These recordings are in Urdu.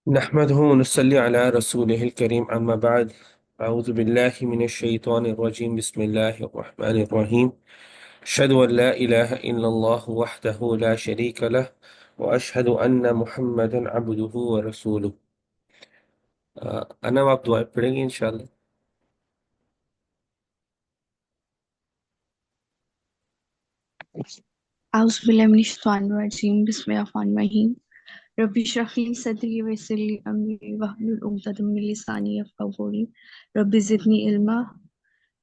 نحمده ونصلي على رسوله الكريم أما بعد. أعوذ بالله من الشيطان الرجيم. بسم الله الرحمن الرحيم. أشهد أن لا إله إلا الله وحده لا شريك له وأشهد أن محمدا عبده ورسوله. أنا آپ دعائیں پڑھیں گے انشاءاللہ. أعوذ بالله من الشيطان الرجيم بسم الله الرحمن الرحيم ربي اشرح لي صدري ويسر لي أمري واحلل عقدة من لساني يفقهوا قولي ربي زدني علما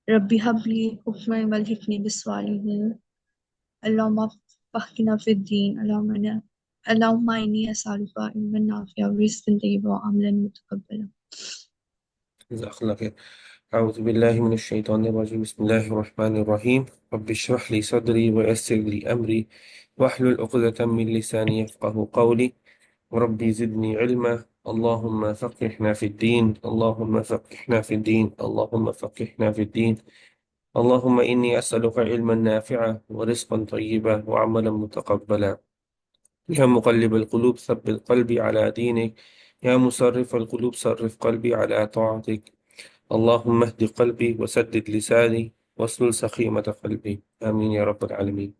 ربي هب لي حكما والحقني بالصالحين اللهم فقهنا في الدين اللهم إني أسألك علما نافعا ورزقا طيبا وعملا متقبلا. جزاك الله خير. أعوذ بالله من الشيطان الرجيم. بسم الله الرحمن الرحيم. رب اشرح لي صدري ويسر لي أمري واحلل عقدة من لساني يفقه قولي ربي زدني علما. اللهم فقهنا في الدين، اللهم فقهنا في الدين، اللهم فقهنا في الدين. اللهم إني أسألك علما نافعا ورزقا طيبا وعملا متقبلا. يا مقلب القلوب ثبت قلبي على دينك، يا مصرف القلوب صرف قلبي على طاعتك. اللهم اهد قلبي وسدد لساني واسلل سخيمة قلبي. آمين يا رب العالمين.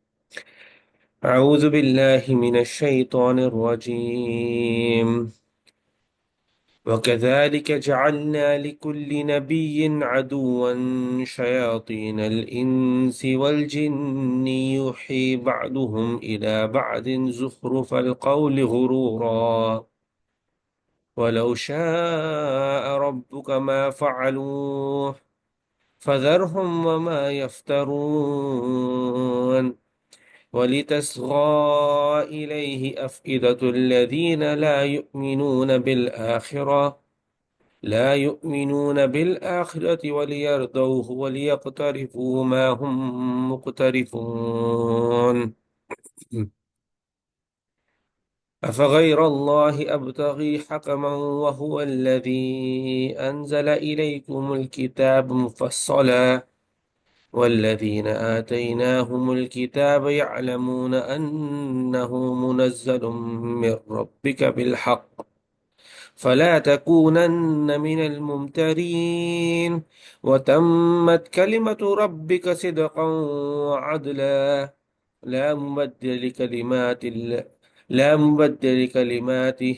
أعوذ بالله من الشيطان الرجيم. وكذلك جعلنا لكل نبي عدوا شياطين الإنس والجن يوحي بعضهم إلى بعض زخرف القول غرورا ولو شاء ربك ما فعلوه فذرهم وما يفترون ولتصغى إليه أفئدة الذين لا يؤمنون بالآخرة وليرضوه وليقترفوا ما هم مقترفون. أفغير الله أبتغي حكما وهو الذي أنزل إليكم الكتاب مفصلا والذين آتيناهم الكتاب يعلمون أنه منزل من ربك بالحق فلا تكونن من الممترين وتمت كلمة ربك صدقا وعدلا لا مبدل لكلماته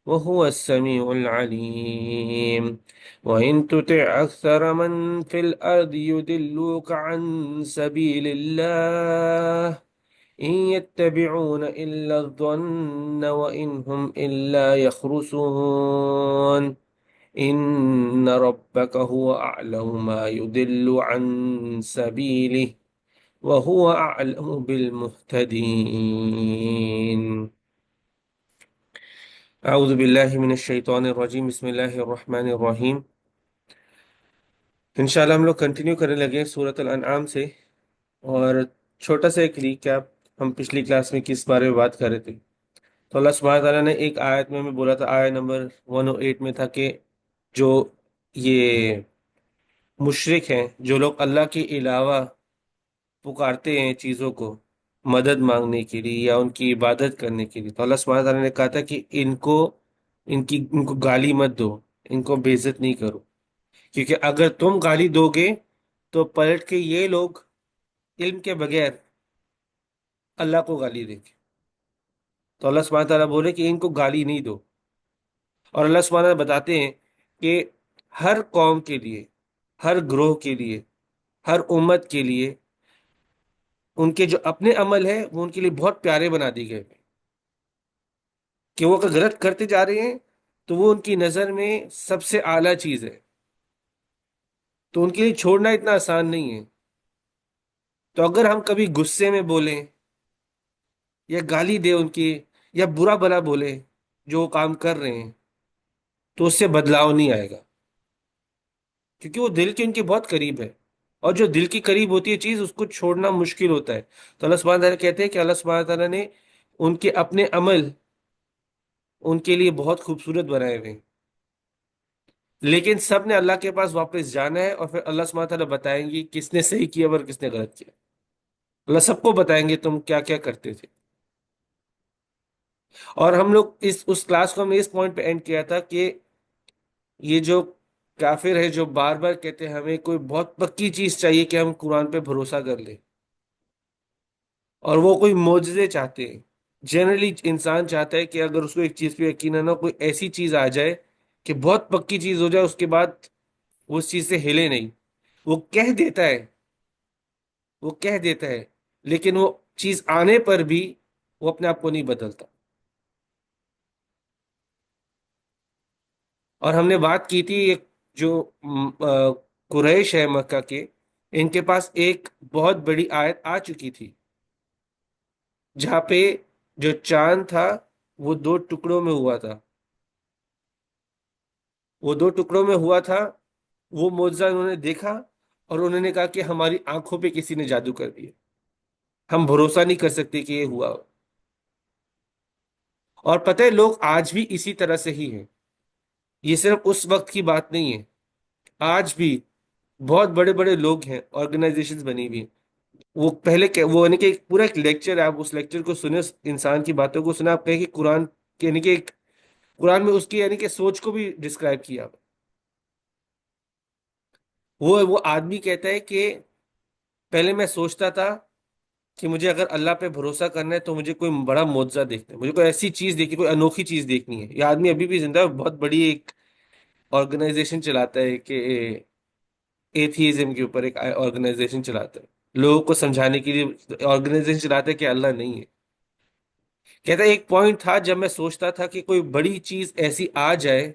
وهو السميع العليم. وإن تطع أكثر من في الأرض يدلوك عن سبيل الله إن يتبعون إلا الظن وإن هم إلا يخرصون إن ربك هو أعلم ما يضل عن سبيله وهو أعلم بالمهتدين. أعوذ بالله من الشيطان الرجيم. بسم الله الرحمن الرحيم. انشاءاللہ ہم لوگ کنٹینیو کرنے لگے سورۃ الانعام سے، اور چھوٹا سا ایک ریکیپ، ہم پچھلی کلاس میں کس بارے میں بات کر رہے تھے. تو اللہ سبحانہ تعالیٰ نے ایک آیت میں ہمیں بولا تھا، آیت نمبر 108 میں تھا کہ جو یہ مشرک ہیں، جو لوگ اللہ کے علاوہ پکارتے ہیں چیزوں کو مدد مانگنے کے لیے یا ان کی عبادت کرنے کے لیے، تو اللہ سبحانہ تعالیٰ نے کہا تھا کہ ان کو گالی مت دو، ان کو بے عزت نہیں کرو، کیونکہ اگر تم گالی دو گے تو پلٹ کے یہ لوگ علم کے بغیر اللہ کو گالی دیں گے. تو اللہ سبحانہ تعالیٰ بولے کہ ان کو گالی نہیں دو. اور اللہ سبحانہ تعالیٰ بتاتے ہیں کہ ہر قوم کے لیے، ہر گروہ کے لیے، ہر امت کے لیے ان کے جو اپنے عمل ہے وہ ان کے لیے بہت پیارے بنا دی گئے ہیں، کہ وہ اگر غلط کرتے جا رہے ہیں تو وہ ان کی نظر میں سب سے اعلیٰ چیز ہے، تو ان کے لیے چھوڑنا اتنا آسان نہیں ہے. تو اگر ہم کبھی غصے میں بولیں یا گالی دیں ان کی، یا برا بھلا بولیں جو وہ کام کر رہے ہیں، تو اس سے بدلاؤ نہیں آئے گا، کیونکہ وہ دل کے ان کے بہت قریب ہے، اور جو دل کی قریب ہوتی ہے چیز اس کو چھوڑنا مشکل ہوتا ہے. تو اللہ سبحانہ تعالیٰ کہتے ہیں کہ اللہ سبحانہ تعالیٰ نے ان کے اپنے عمل ان کے لیے بہت خوبصورت بنائے ہوئے ہیں، لیکن سب نے اللہ کے پاس واپس جانا ہے، اور پھر اللہ سبحانہ تعالیٰ بتائیں گے کس نے صحیح کیا اور کس نے غلط کیا. اللہ سب کو بتائیں گے تم کیا کیا کرتے تھے. اور ہم لوگ اس کلاس کو ہم نے اس پوائنٹ پہ اینڈ کیا تھا کہ یہ جو کافر ہے جو بار بار کہتے ہیں ہمیں کوئی بہت پکی چیز چاہیے کہ ہم قرآن پہ بھروسہ کر لیں، اور وہ کوئی معجزے چاہتے ہیں. جنرلی انسان چاہتا ہے کہ اگر اس کو ایک چیز پہ یقین ہے نا، کوئی ایسی چیز آ جائے کہ بہت پکی چیز ہو جائے، اس کے بعد وہ اس چیز سے ہلے نہیں. وہ کہہ دیتا ہے، وہ کہہ دیتا ہے، لیکن وہ چیز آنے پر بھی وہ اپنے آپ کو نہیں بدلتا. اور ہم نے بات کی تھی ایک جو قریش ہے مکہ کے، ان کے پاس ایک بہت بڑی آیت آ چکی تھی جہاں پہ جو چاند تھا وہ دو ٹکڑوں میں ہوا تھا. وہ دو ٹکڑوں میں ہوا تھا، وہ معجزہ انہوں نے دیکھا، اور انہوں نے کہا کہ ہماری آنکھوں پہ کسی نے جادو کر دیا، ہم بھروسہ نہیں کر سکتے کہ یہ ہوا. اور پتہ ہے لوگ آج بھی اسی طرح سے ہی ہیں. یہ صرف اس وقت کی بات نہیں ہے، آج بھی بہت بڑے بڑے لوگ ہیں، آرگنائزیشنز بنی ہوئی ہیں. وہ پہلے وہ یعنی کہ پورا ایک لیکچر ہے، آپ اس لیکچر کو سنیں، اس انسان کی باتوں کو سنیں، آپ کہیں کہ قرآن یعنی کہ قرآن میں اس کی یعنی کہ سوچ کو بھی ڈسکرائب کیا. وہ آدمی کہتا ہے کہ پہلے میں سوچتا تھا کہ مجھے اگر اللہ پہ بھروسہ کرنا ہے تو مجھے کوئی بڑا معجزہ دیکھنا ہے، مجھے کوئی ایسی چیز دیکھنی، کوئی انوکھی چیز دیکھنی ہے. یہ آدمی ابھی بھی زندہ ہے، بہت بڑی ایک آرگنائزیشن چلاتا ہے کہ ایتھیزم کے اوپر ایک آرگنائزیشن چلاتا ہے، لوگوں کو سمجھانے کے لیے آرگنائزیشن چلاتا ہے کہ اللہ نہیں ہے. کہتا ہے ایک پوائنٹ تھا جب میں سوچتا تھا کہ کوئی بڑی چیز ایسی آ جائے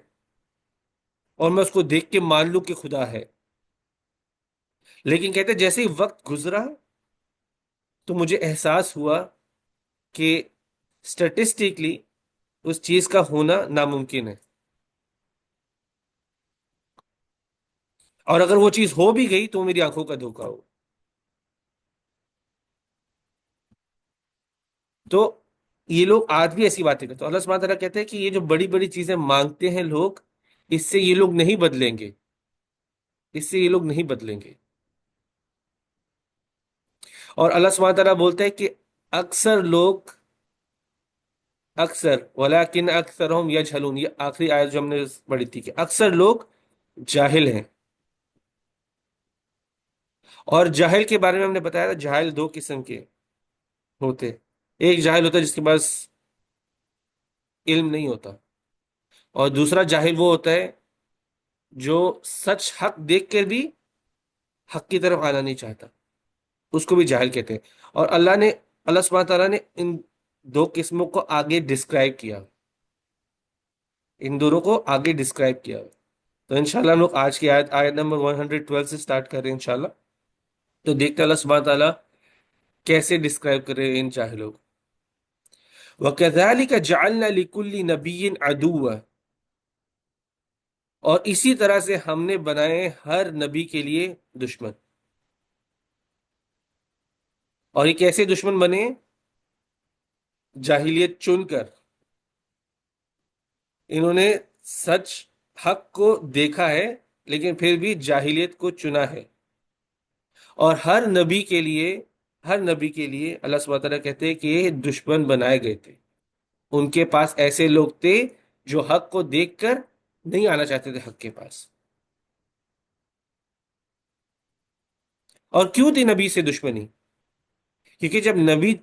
اور میں اس کو دیکھ کے مان لوں کہ خدا ہے. لیکن کہتے ہیں جیسے ہی وقت گزرا تو مجھے احساس ہوا کہ اسٹیٹسٹکلی اس چیز کا ہونا ناممکن ہے، اور اگر وہ چیز ہو بھی گئی تو وہ میری آنکھوں کا دھوکا ہو. تو یہ لوگ آج بھی ایسی باتیں کرتے ہیں. اللہ سبحانہ تعالیٰ کہتے ہیں کہ یہ جو بڑی بڑی چیزیں مانگتے ہیں لوگ، اس سے یہ لوگ نہیں بدلیں گے، اس سے یہ لوگ نہیں بدلیں گے. اور اللہ سبحانہ تعالیٰ بولتے ہیں کہ اکثر لوگ، اکثر ولیکن اکثرہم یجہلون، یہ آخری آیت جو ہم نے پڑھی تھی کہ اکثر لوگ جاہل ہیں. اور جاہل کے بارے میں ہم نے بتایا تھا، جاہل دو قسم کے ہوتے. ایک جاہل ہوتا ہے جس کے پاس علم نہیں ہوتا، اور دوسرا جاہل وہ ہوتا ہے جو سچ حق دیکھ کر بھی حق کی طرف آنا نہیں چاہتا، اس کو بھی جاہل کہتے ہیں. اور اللہ سبحانہ تعالیٰ نے ان دو قسموں کو آگے ڈسکرائب کیا، ان دونوں کو آگے ڈسکرائب کیا. تو انشاءاللہ ہم لوگ آج کی آیت نمبر 112 سے سٹارٹ کر رہے ہیں انشاءاللہ. تو دیکھتے ہیں اللہ سبحانہ تعالیٰ کیسے ڈسکرائب کر رہے ہیں ان جاہلوں کو. وَكَذَلِكَ جَعَلْنَا لِكُلِّ نَبِيٍّ عَدُوًّا، اور اسی طرح سے ہم نے بنائے ہر نبی کے لیے دشمن. اور یہ کیسے دشمن بنے؟ جاہلیت چن کر. انہوں نے سچ حق کو دیکھا ہے لیکن پھر بھی جاہلیت کو چنا ہے. اور ہر نبی کے لیے اللہ سبحانہ تعالیٰ کہتے ہیں کہ یہ دشمن بنائے گئے تھے. ان کے پاس ایسے لوگ تھے جو حق کو دیکھ کر نہیں آنا چاہتے تھے حق کے پاس. اور کیوں تھی نبی سے دشمنی؟ کیونکہ جب نبی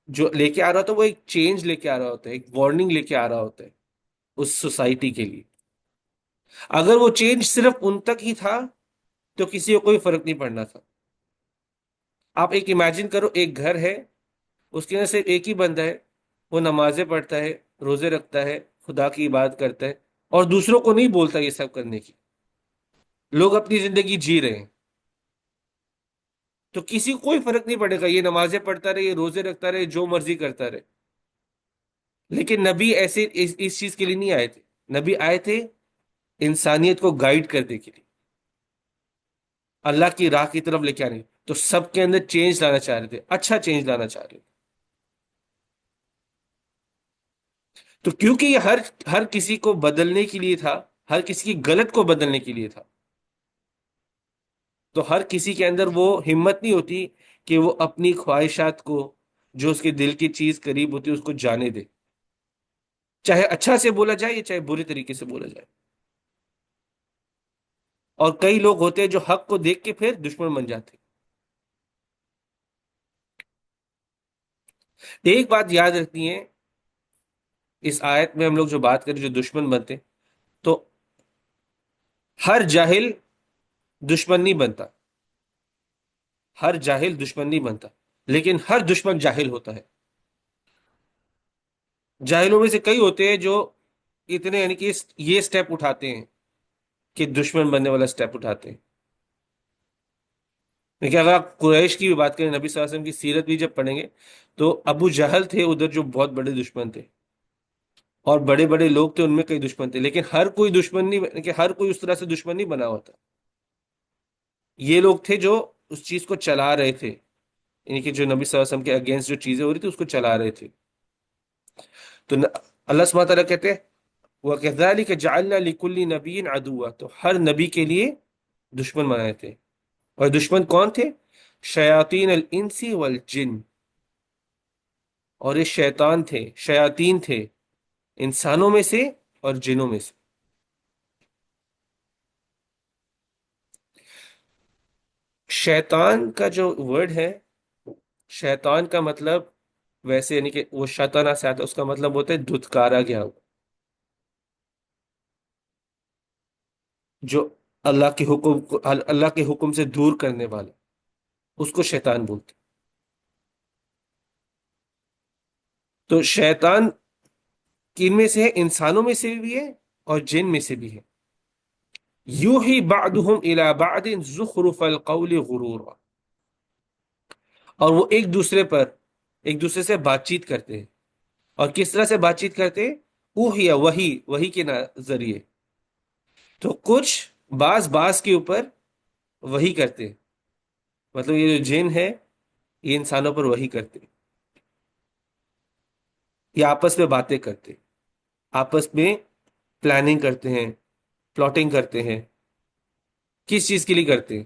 جو لے کے آ رہا ہوتا ہے وہ ایک چینج لے کے آ رہا ہوتا ہے، ایک وارننگ لے کے آ رہا ہوتا ہے اس سوسائٹی کے لیے. اگر وہ چینج صرف ان تک ہی تھا تو کسی کو کوئی فرق نہیں پڑنا تھا. آپ ایک امیجن کرو، ایک گھر ہے، اس کے اندر صرف ایک ہی بندہ ہے، وہ نمازیں پڑھتا ہے، روزے رکھتا ہے، خدا کی عبادت کرتا ہے، اور دوسروں کو نہیں بولتا یہ سب کرنے کی. لوگ اپنی زندگی جی رہے ہیں، تو کسی کو کوئی فرق نہیں پڑے گا، یہ نمازیں پڑھتا رہے، یہ روزے رکھتا رہے، جو مرضی کرتا رہے. لیکن نبی ایسے اس چیز کے لیے نہیں آئے تھے. نبی آئے تھے انسانیت کو گائیڈ کرنے کے لیے، اللہ کی راہ کی طرف لے کے آنے. تو سب کے اندر چینج لانا چاہ رہے تھے، اچھا چینج لانا چاہ رہے تھے. تو کیونکہ یہ ہر کسی کو بدلنے کے لیے تھا، ہر کسی کی غلط کو بدلنے کے لیے تھا، تو ہر کسی کے اندر وہ ہمت نہیں ہوتی کہ وہ اپنی خواہشات کو، جو اس کے دل کی چیز قریب ہوتی ہے، اس کو جانے دے. چاہے اچھا سے بولا جائے یا چاہے برے طریقے سے بولا جائے. اور کئی لوگ ہوتے ہیں جو حق کو دیکھ کے پھر دشمن بن جاتے ہیں. ایک بات یاد رکھنی ہے، اس آیت میں ہم لوگ جو بات کریں جو دشمن بنتے ہیں، تو ہر جاہل دشمن نہیں بنتا. ہر جاہل دشمن نہیں بنتا، لیکن ہر دشمن جاہل ہوتا ہے. جاہلوں میں سے کئی ہوتے ہیں جو اتنے یعنی کہ یہ سٹیپ اٹھاتے ہیں کہ دشمن بننے والا سٹیپ اٹھاتے ہیں. لیکن اگر آپ قریش کی بھی بات کریں، نبی صلی اللہ علیہ وسلم کی سیرت بھی جب پڑھیں گے، تو ابو جہل تھے ادھر جو بہت بڑے دشمن تھے، اور بڑے بڑے لوگ تھے ان میں کئی دشمن تھے، لیکن ہر کوئی دشمن نہیں کہ ہر کوئی اس طرح سے دشمن نہیں بنا ہوتا. یہ لوگ تھے جو اس چیز کو چلا رہے تھے، یعنی کہ جو نبی صلی اللہ علیہ وسلم کے اگینسٹ جو چیزیں ہو رہی تھی اس کو چلا رہے تھے. تو اللہ سبحانہ تعالیٰ کہتے ہیں وَكَذَلِكَ جَعَلْنَا لِكُلِّ نَبِيٍّ عَدُوًّا، تو ہر نبی کے لیے دشمن بنائے تھے. اور دشمن کون تھے؟ شیاطین الانس والجن. اور یہ شیطان تھے، شیاطین تھے انسانوں میں سے اور جنوں میں سے. شیطان کا جو ورڈ ہے، شیطان کا مطلب ویسے یعنی کہ وہ شیطانہ سے آتا ہے، اس کا مطلب ہوتا ہے دھتکارا گیا ہوا، جو اللہ کے حکم سے دور کرنے والا، اس کو شیطان بولتے. تو شیطان کن میں سے ہے؟ انسانوں میں سے بھی ہے اور جن میں سے بھی ہے. یوحی بعضهم الی بعض زخرف القول غرورا، اور وہ ایک دوسرے سے بات چیت کرتے ہیں. اور کس طرح سے بات چیت کرتے ہیں؟ اوحی، وہی کے ذریعے. تو کچھ بعض کے اوپر وہی کرتے ہیں. مطلب یہ جو جن ہے یہ انسانوں پر وہی کرتے ہیں. یہ آپس میں باتیں کرتے ہیں، آپس میں پلاننگ کرتے ہیں، پلاٹنگ کرتے ہیں. کس چیز کے لیے کرتے ہیں؟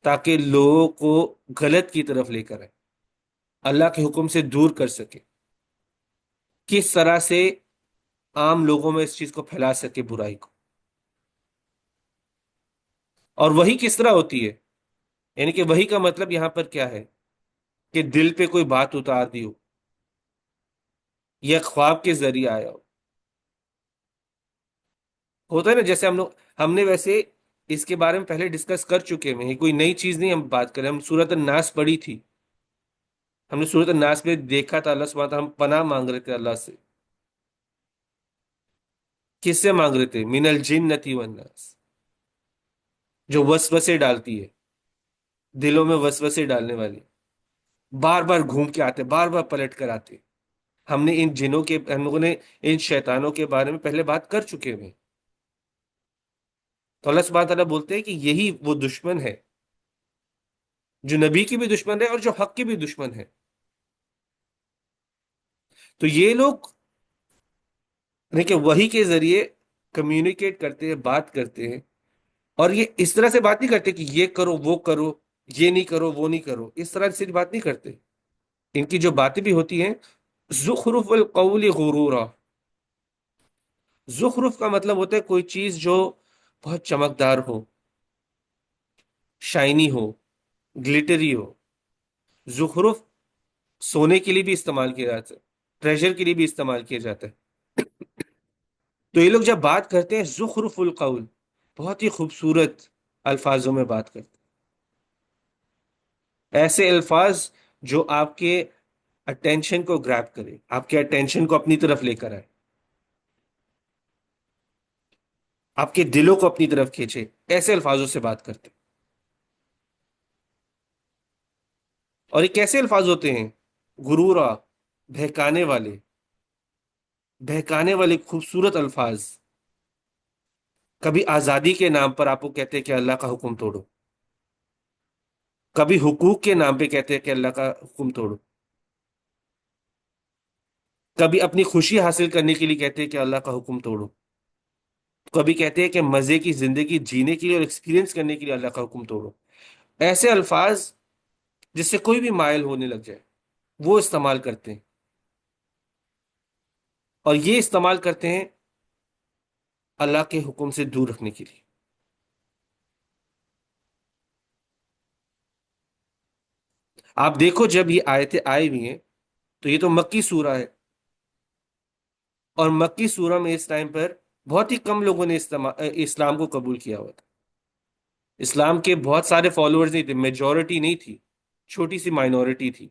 تاکہ لوگوں کو غلط کی طرف لے کر آئے، اللہ کے حکم سے دور کر سکے. کس طرح سے عام لوگوں میں اس چیز کو پھیلا سکے، برائی کو. اور وہی کس طرح ہوتی ہے؟ یعنی کہ وہی کا مطلب یہاں پر کیا ہے کہ دل پہ کوئی بات اتار دی ہو، یا خواب کے ذریعے آیا ہو. ہوتا ہے نا، جیسے ہم نے ویسے اس کے بارے میں پہلے ڈسکس کر چکے ہیں، کوئی نئی چیز نہیں ہم بات کریں. ہم سورۃ الناس پڑھی تھی، ہم نے سورۃ الناس میں دیکھا تھا اللہ سبحانہ وتعالیٰ ہم پناہ مانگ رہے تھے اللہ سے. کس سے مانگ رہے تھے؟ من الجنۃ والناس، جو وسوسے ڈالتی ہے، دلوں میں وسوسے ڈالنے والی، بار بار گھوم کے آتے، بار بار پلٹ کر آتے. ہم لوگوں نے ان شیطانوں کے بارے میں پہلے بات کر چکے ہیں. تو اللہ سبحانہ تعالیٰ بولتے ہیں کہ یہی وہ دشمن ہے جو نبی کی بھی دشمن ہے اور جو حق کی بھی دشمن ہے. تو یہ لوگ دیکھیں وہی کے ذریعے کمیونیکیٹ کرتے ہیں، بات کرتے ہیں. اور یہ اس طرح سے بات نہیں کرتے کہ یہ کرو وہ کرو، یہ نہیں کرو وہ نہیں کرو، اس طرح سے بات نہیں کرتے. ان کی جو باتیں بھی ہوتی ہیں زخرف القول غرورا. زخرف کا مطلب ہوتا ہے کوئی چیز جو بہت چمکدار ہو، شائنی ہو، گلیٹری ہو. زخرف سونے کے لیے بھی استعمال کیا جاتا ہے، ٹریجر کے لیے بھی استعمال کیا جاتا ہے. تو یہ لوگ جب بات کرتے ہیں زخرف القول، بہت ہی خوبصورت الفاظوں میں بات کرتے ہیں، ایسے الفاظ جو آپ کے اٹینشن کو گریب کرے، آپ کے اٹینشن کو اپنی طرف لے کر آئے، آپ کے دلوں کو اپنی طرف کھینچے. ایسے الفاظوں سے بات کرتے ہیں. اور یہ کیسے الفاظ ہوتے ہیں؟ غرورا، بہکانے والے، بہکانے والے خوبصورت الفاظ. کبھی آزادی کے نام پر آپ کو کہتے ہیں کہ اللہ کا حکم توڑو، کبھی حقوق کے نام پہ کہتے ہیں کہ اللہ کا حکم توڑو، کبھی اپنی خوشی حاصل کرنے کے لیے کہتے ہیں کہ اللہ کا حکم توڑو، کبھی کہتے ہیں کہ مزے کی زندگی جینے کے لیے اور ایکسپیرینس کرنے کے لیے اللہ کا حکم توڑو. ایسے الفاظ جس سے کوئی بھی مائل ہونے لگ جائے وہ استعمال کرتے ہیں. اور یہ استعمال کرتے ہیں اللہ کے حکم سے دور رکھنے کے لیے. آپ دیکھو جب یہ آیتیں آئی ہوئی ہیں تو یہ تو مکی سورہ ہے، اور مکی سورہ میں اس ٹائم پر بہت ہی کم لوگوں نے اسلام کو قبول کیا ہوا تھا. اسلام کے بہت سارے فالوورز نہیں تھے، میجورٹی نہیں تھی، چھوٹی سی مائنورٹی تھی.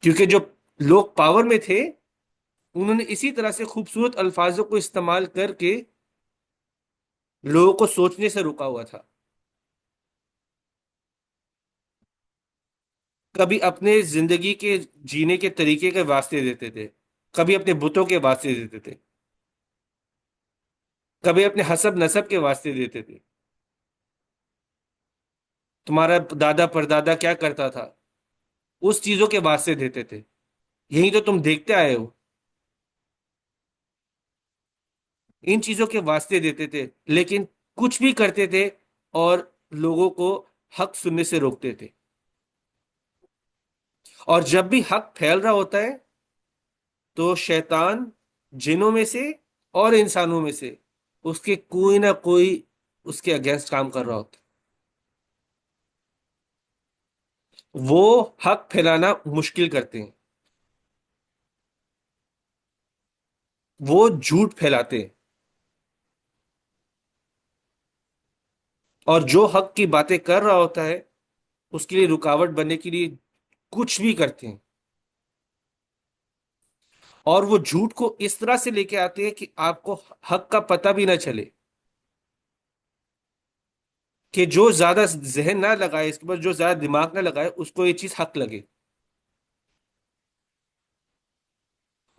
کیونکہ جو لوگ پاور میں تھے انہوں نے اسی طرح سے خوبصورت الفاظوں کو استعمال کر کے لوگوں کو سوچنے سے روکا ہوا تھا. کبھی اپنے زندگی کے جینے کے طریقے کے واسطے دیتے تھے، کبھی اپنے بتوں کے واسطے دیتے تھے، کبھی اپنے حسب نسب کے واسطے دیتے تھے. تمہارا دادا پردادا کیا کرتا تھا اس چیزوں کے واسطے دیتے تھے. یہی تو تم دیکھتے آئے ہو، ان چیزوں کے واسطے دیتے تھے، لیکن کچھ بھی کرتے تھے اور لوگوں کو حق سننے سے روکتے تھے. اور جب بھی حق پھیل رہا ہوتا ہے تو شیطان جنوں میں سے اور انسانوں میں سے اس کے کوئی نہ کوئی اس کے اگینسٹ کام کر رہا ہوتا ہے. وہ حق پھیلانا مشکل کرتے ہیں، وہ جھوٹ پھیلاتے ہیں، اور جو حق کی باتیں کر رہا ہوتا ہے اس کے لیے رکاوٹ بننے کے لیے کچھ بھی کرتے ہیں. اور وہ جھوٹ کو اس طرح سے لے کے آتے ہیں کہ آپ کو حق کا پتہ بھی نہ چلے، کہ جو زیادہ ذہن نہ لگائے، اس کے بعد جو زیادہ دماغ نہ لگائے اس کو یہ چیز حق لگے.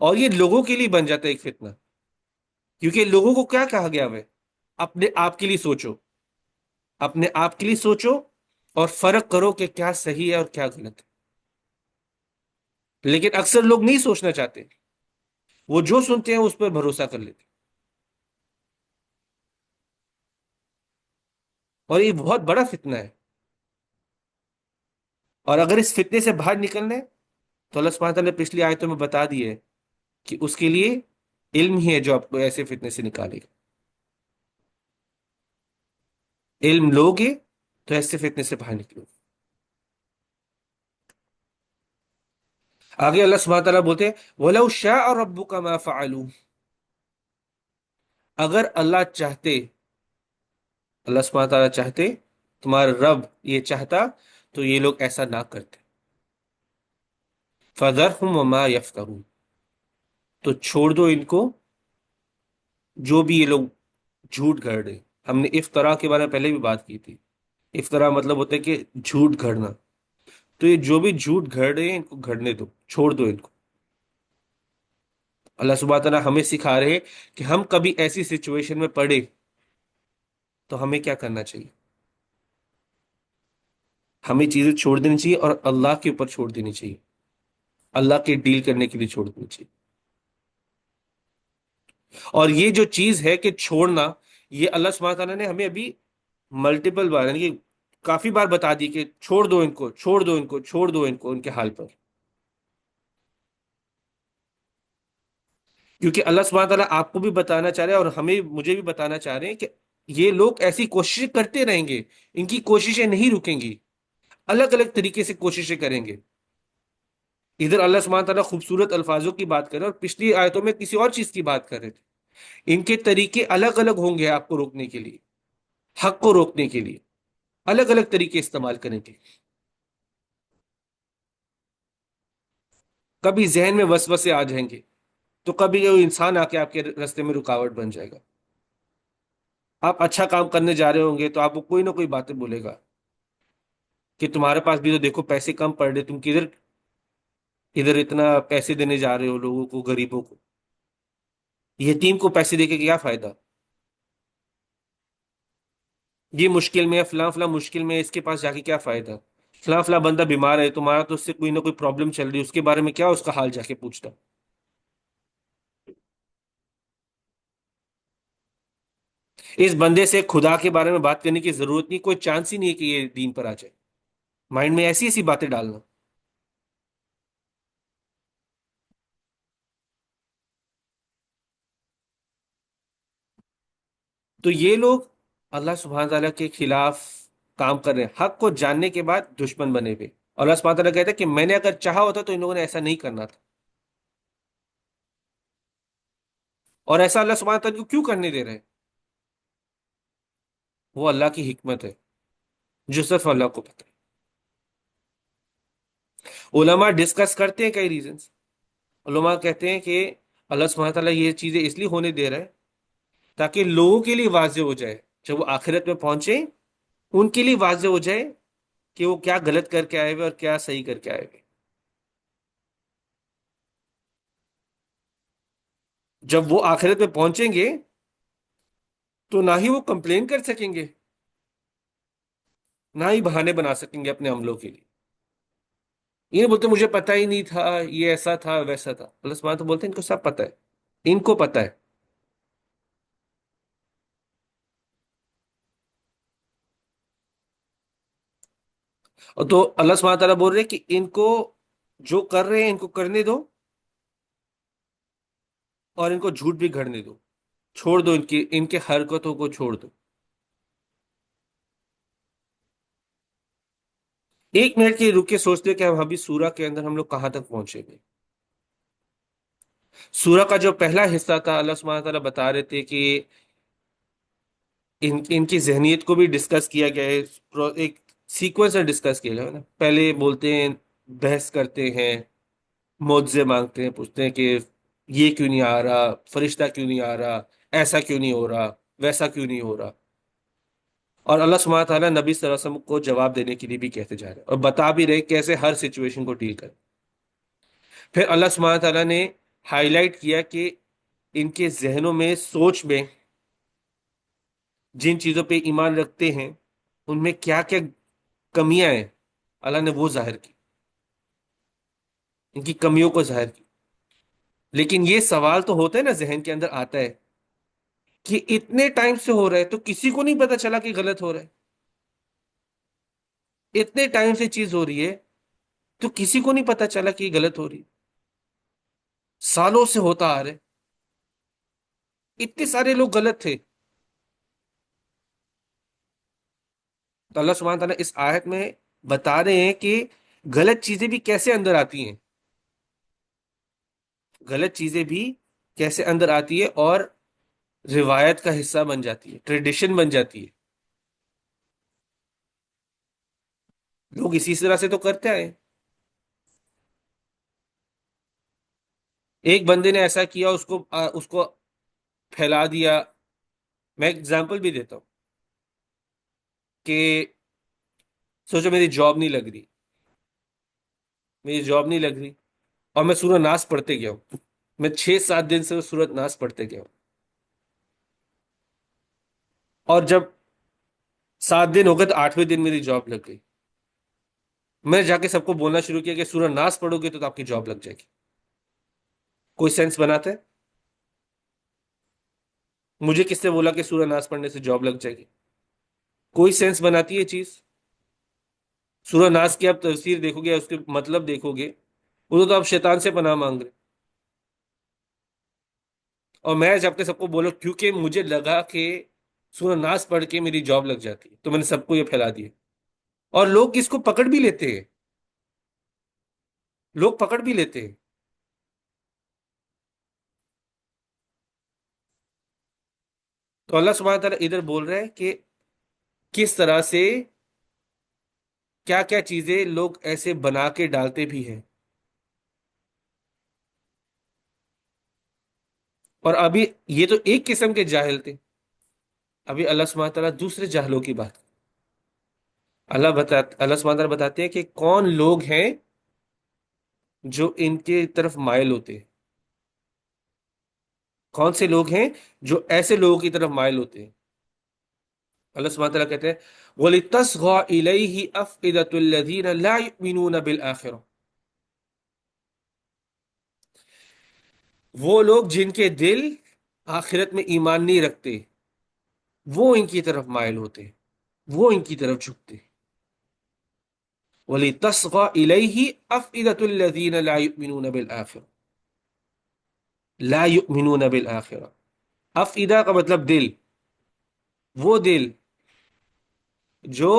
اور یہ لوگوں کے لیے بن جاتا ہے ایک فتنہ. کیونکہ لوگوں کو کیا کہا گیا ہے؟ اپنے آپ کے لیے سوچو، اپنے آپ کے لیے سوچو اور فرق کرو کہ کیا صحیح ہے اور کیا غلط ہے. لیکن اکثر لوگ نہیں سوچنا چاہتے، وہ جو سنتے ہیں اس پر بھروسہ کر لیتے. اور یہ بہت بڑا فتنہ ہے. اور اگر اس فتنے سے باہر نکلنا ہے تو اللہ سبحانہ تعالیٰ نے پچھلی آیتوں میں بتا دی ہے کہ اس کے لیے علم ہی ہے جو آپ کو ایسے فتنے سے نکالے گا. علم لوگے تو ایسے فتنے سے باہر نکلو. آگے اللہ سبحانہ تعالیٰ بولتے ہیں وَلَوْ شَاءَ رَبُّكَ مَا فَعَلُوا. اگر اللہ چاہتے، اللہ سبحانہ تعالیٰ چاہتے، تمہارا رب یہ چاہتا تو یہ لوگ ایسا نہ کرتے. فَذَرْهُمْ وَمَا يَفْتَرُونَ. تو چھوڑ دو ان کو، جو بھی یہ لوگ جھوٹ گھڑ رہے. ہم نے افطرا کے بارے میں پہلے بھی بات کی تھی. افطرا مطلب ہوتا ہے کہ جھوٹ گھڑنا. تو یہ جو بھی جھوٹ گھڑ رہے ہیں ان کو گھڑنے دو، چھوڑ دو ان کو. اللہ سبحانہ تعالیٰ ہمیں سکھا رہے ہیں کہ ہم کبھی ایسی سچویشن میں پڑے تو ہمیں کیا کرنا چاہیے. ہمیں چیزیں چھوڑ دینی چاہیے اور اللہ کے اوپر چھوڑ دینی چاہیے، اللہ کے ڈیل کرنے کے لیے چھوڑ دینی چاہیے. اور یہ جو چیز ہے کہ چھوڑنا، یہ اللہ سبحانہ تعالیٰ نے ہمیں ابھی ملٹیپل بار، یعنی کہ کافی بار بتا دی کہ چھوڑ دو ان کو، چھوڑ دو ان کو، چھوڑ دو ان کو ان کے حال پر. کیونکہ اللہ سبحانہ تعالیٰ آپ کو بھی بتانا چاہ رہے ہیں اور ہمیں، مجھے بھی بتانا چاہ رہے ہیں کہ یہ لوگ ایسی کوششیں کرتے رہیں گے، ان کی کوششیں نہیں رکیں گی، الگ الگ طریقے سے کوششیں کریں گے. ادھر اللہ سبحانہ تعالیٰ خوبصورت الفاظوں کی بات کر رہے ہیں اور پچھلی آیتوں میں کسی اور چیز کی بات کر رہے تھے. ان کے طریقے الگ الگ ہوں گے آپ کو روکنے کے لیے، حق کو روکنے کے لیے الگ الگ طریقے استعمال کریں گے. کبھی ذہن میں وسوسے آ جائیں گے تو کبھی وہ انسان آ کے آپ کے راستے میں رکاوٹ بن جائے گا. آپ اچھا کام کرنے جا رہے ہوں گے تو آپ کو کوئی نہ کوئی باتیں بولے گا کہ تمہارے پاس بھی تو دیکھو پیسے کم پڑ رہے، تم کدھر ادھر اتنا پیسے دینے جا رہے ہو لوگوں کو، غریبوں کو، یتیم کو پیسے دے کے کیا فائدہ. یہ مشکل میں ہے، فلاں فلاں مشکل میں ہے، اس کے پاس جا کے کیا فائدہ. فلاں فلاں بندہ بیمار ہے، تمہارا تو اس سے کوئی نہ کوئی پرابلم چل رہی ہے، اس کے بارے میں کیا اس کا حال جا کے پوچھتا. اس بندے سے خدا کے بارے میں بات کرنے کی ضرورت نہیں، کوئی چانس ہی نہیں ہے کہ یہ دین پر آ جائے. مائنڈ میں ایسی ایسی باتیں ڈالنا. تو یہ لوگ اللہ سبحانہ تعالیٰ کے خلاف کام کر رہے ہیں، حق کو جاننے کے بعد دشمن بنے ہوئے. اور اللہ سبحانہ تعالیٰ کہتا ہے کہ میں نے اگر چاہا ہوتا تو ان لوگوں نے ایسا نہیں کرنا تھا. اور ایسا اللہ سبحانہ تعالیٰ کو کیوں کرنے دے رہے ہیں؟ وہ اللہ کی حکمت ہے جو صرف اللہ کو پتہ ہے. علماء ڈسکس کرتے ہیں کئی ریزنس. علماء کہتے ہیں کہ اللہ سبحانہ تعالیٰ یہ چیزیں اس لیے ہونے دے رہا ہے تاکہ لوگوں کے لیے واضح ہو جائے، جب وہ آخرت میں پہنچے ان کے لیے واضح ہو جائے کہ وہ کیا غلط کر کے آئے ہوئے اور کیا صحیح کر کے آئے ہوئے. جب وہ آخرت میں پہنچیں گے تو نہ ہی وہ کمپلین کر سکیں گے، نہ ہی بہانے بنا سکیں گے اپنے عملوں کے لیے. یہ نہیں بولتے مجھے پتہ ہی نہیں تھا، یہ ایسا تھا ویسا تھا. اللہ سبحانہ تو بولتے ہیں ان کو سب پتہ ہے، ان کو پتہ ہے. اور تو اللہ سبحانہ تعالیٰ بول رہے کہ ان کو جو کر رہے ہیں ان کو کرنے دو، اور ان کو جھوٹ بھی گھڑنے دو. چھوڑ دو ان کے حرکتوں کو چھوڑ دو. 1 منٹ کے رک کے سوچتے کہ ہم ابھی سورہ کے اندر ہم لوگ کہاں تک پہنچے گے. سورہ کا جو پہلا حصہ تھا اللہ سبحانہ تعالیٰ بتا رہے تھے کہ ان کی ذہنیت کو بھی ڈسکس کیا گیا ہے. ایک سیکوینس میں ڈسکس کیا گیا ہے نا. پہلے بولتے ہیں، بحث کرتے ہیں، معجزے مانگتے ہیں، پوچھتے ہیں کہ یہ کیوں نہیں آ رہا، فرشتہ کیوں نہیں آ رہا، ایسا کیوں نہیں ہو رہا، ویسا کیوں نہیں ہو رہا. اور اللہ سبحانہ تعالیٰ نبی صلی اللہ علیہ وسلم کو جواب دینے کے لیے بھی کہتے جا رہے ہیں اور بتا بھی رہے کیسے ہر سچویشن کو ڈیل کریں. پھر اللہ سبحانہ تعالیٰ نے ہائی لائٹ کیا کہ ان کے ذہنوں میں، سوچ میں، جن چیزوں پہ ایمان رکھتے ہیں ان میں کیا کیا کمیاں ہیں. اللہ نے وہ ظاہر کی، ان کی کمیوں کو ظاہر کی. لیکن یہ سوال تو ہوتا ہے نا، ذہن کے اندر آتا ہے کہ اتنے ٹائم سے ہو رہا ہے تو کسی کو نہیں پتا چلا کہ غلط ہو رہا ہے. اتنے ٹائم سے چیز ہو رہی ہے تو کسی کو نہیں پتا چلا کہ یہ غلط ہو رہی ہے. سالوں سے ہوتا آ رہا ہے، اتنے سارے لوگ غلط تھے. تو اللہ سبحانہ تعالیٰ اس آیت میں بتا رہے ہیں کہ غلط چیزیں بھی کیسے اندر آتی ہیں. غلط چیزیں بھی کیسے اندر آتی ہے اور روایت کا حصہ بن جاتی ہے، ٹریڈیشن بن جاتی ہے. لوگ اسی طرح سے تو کرتے آئے. ایک بندے نے ایسا کیا، اس کو پھیلا دیا. میں ایک ایگزامپل بھی دیتا ہوں کہ سوچو میری جاب نہیں لگ رہی، میری جاب نہیں لگ رہی اور میں سورہ ناس پڑھتے گیا ہوں. میں 6 7 دن سے سورہ ناس پڑھتے گیا ہوں. اور جب 7 دن ہو گئے تو 8ویں دن میری جاب لگ گئی. میں نے جا کے سب کو بولنا شروع کیا کہ سورہ ناس پڑھو گے تو آپ کی جاب لگ جائے گی. کوئی سینس بناتا ہے؟ مجھے کس نے بولا کہ سورہ ناس پڑھنے سے جاب لگ جائے گی؟ کوئی سینس بناتی ہے چیز؟ سورہ ناس کی آپ تفسیر دیکھو گے، اس کے مطلب دیکھو گے، وہ تو آپ شیطان سے پناہ مانگ رہے. اور میں جب تک سب کو بولو کیونکہ مجھے لگا کہ سورہ ناس پڑھ کے میری جاب لگ جاتی ہے تو میں نے سب کو یہ پھیلا دیا. اور لوگ اس کو پکڑ بھی لیتے ہیں، لوگ پکڑ بھی لیتے ہیں. تو اللہ سبحانہ تعالیٰ ادھر بول رہے ہیں کہ کس طرح سے کیا کیا چیزیں لوگ ایسے بنا کے ڈالتے بھی ہیں. اور ابھی یہ تو ایک قسم کے جاہل تھے، ابھی اللہ سبحانہ تعالیٰ دوسرے جاہلوں کی بات. اللہ سبحانہ تعالیٰ بتاتے ہیں کہ کون لوگ ہیں جو ان کے طرف مائل ہوتے ہیں. کون سے لوگ ہیں جو ایسے لوگوں کی طرف مائل ہوتے ہیں. اللہ سبحانہ تعالیٰ کہتے ہیں وَلِتَصْغَى إِلَيْهِ أَفْئِدَةُ الَّذِينَ لَا يُؤْمِنُونَ بِالْآخِرَةِ. وہ لوگ جن کے دل آخرت میں ایمان نہیں رکھتے، وہ ان کی طرف مائل ہوتے ہیں، وہ ان کی طرف جھکتے ہیں. وَلِتَصْغَى إِلَيْهِ أَفْئِدَةُ الَّذِينَ لَا يُؤْمِنُونَ بِالْآخِرَةِ. لا يؤمنون بالآخرہ. افئدہ کا مطلب دل. وہ دل جو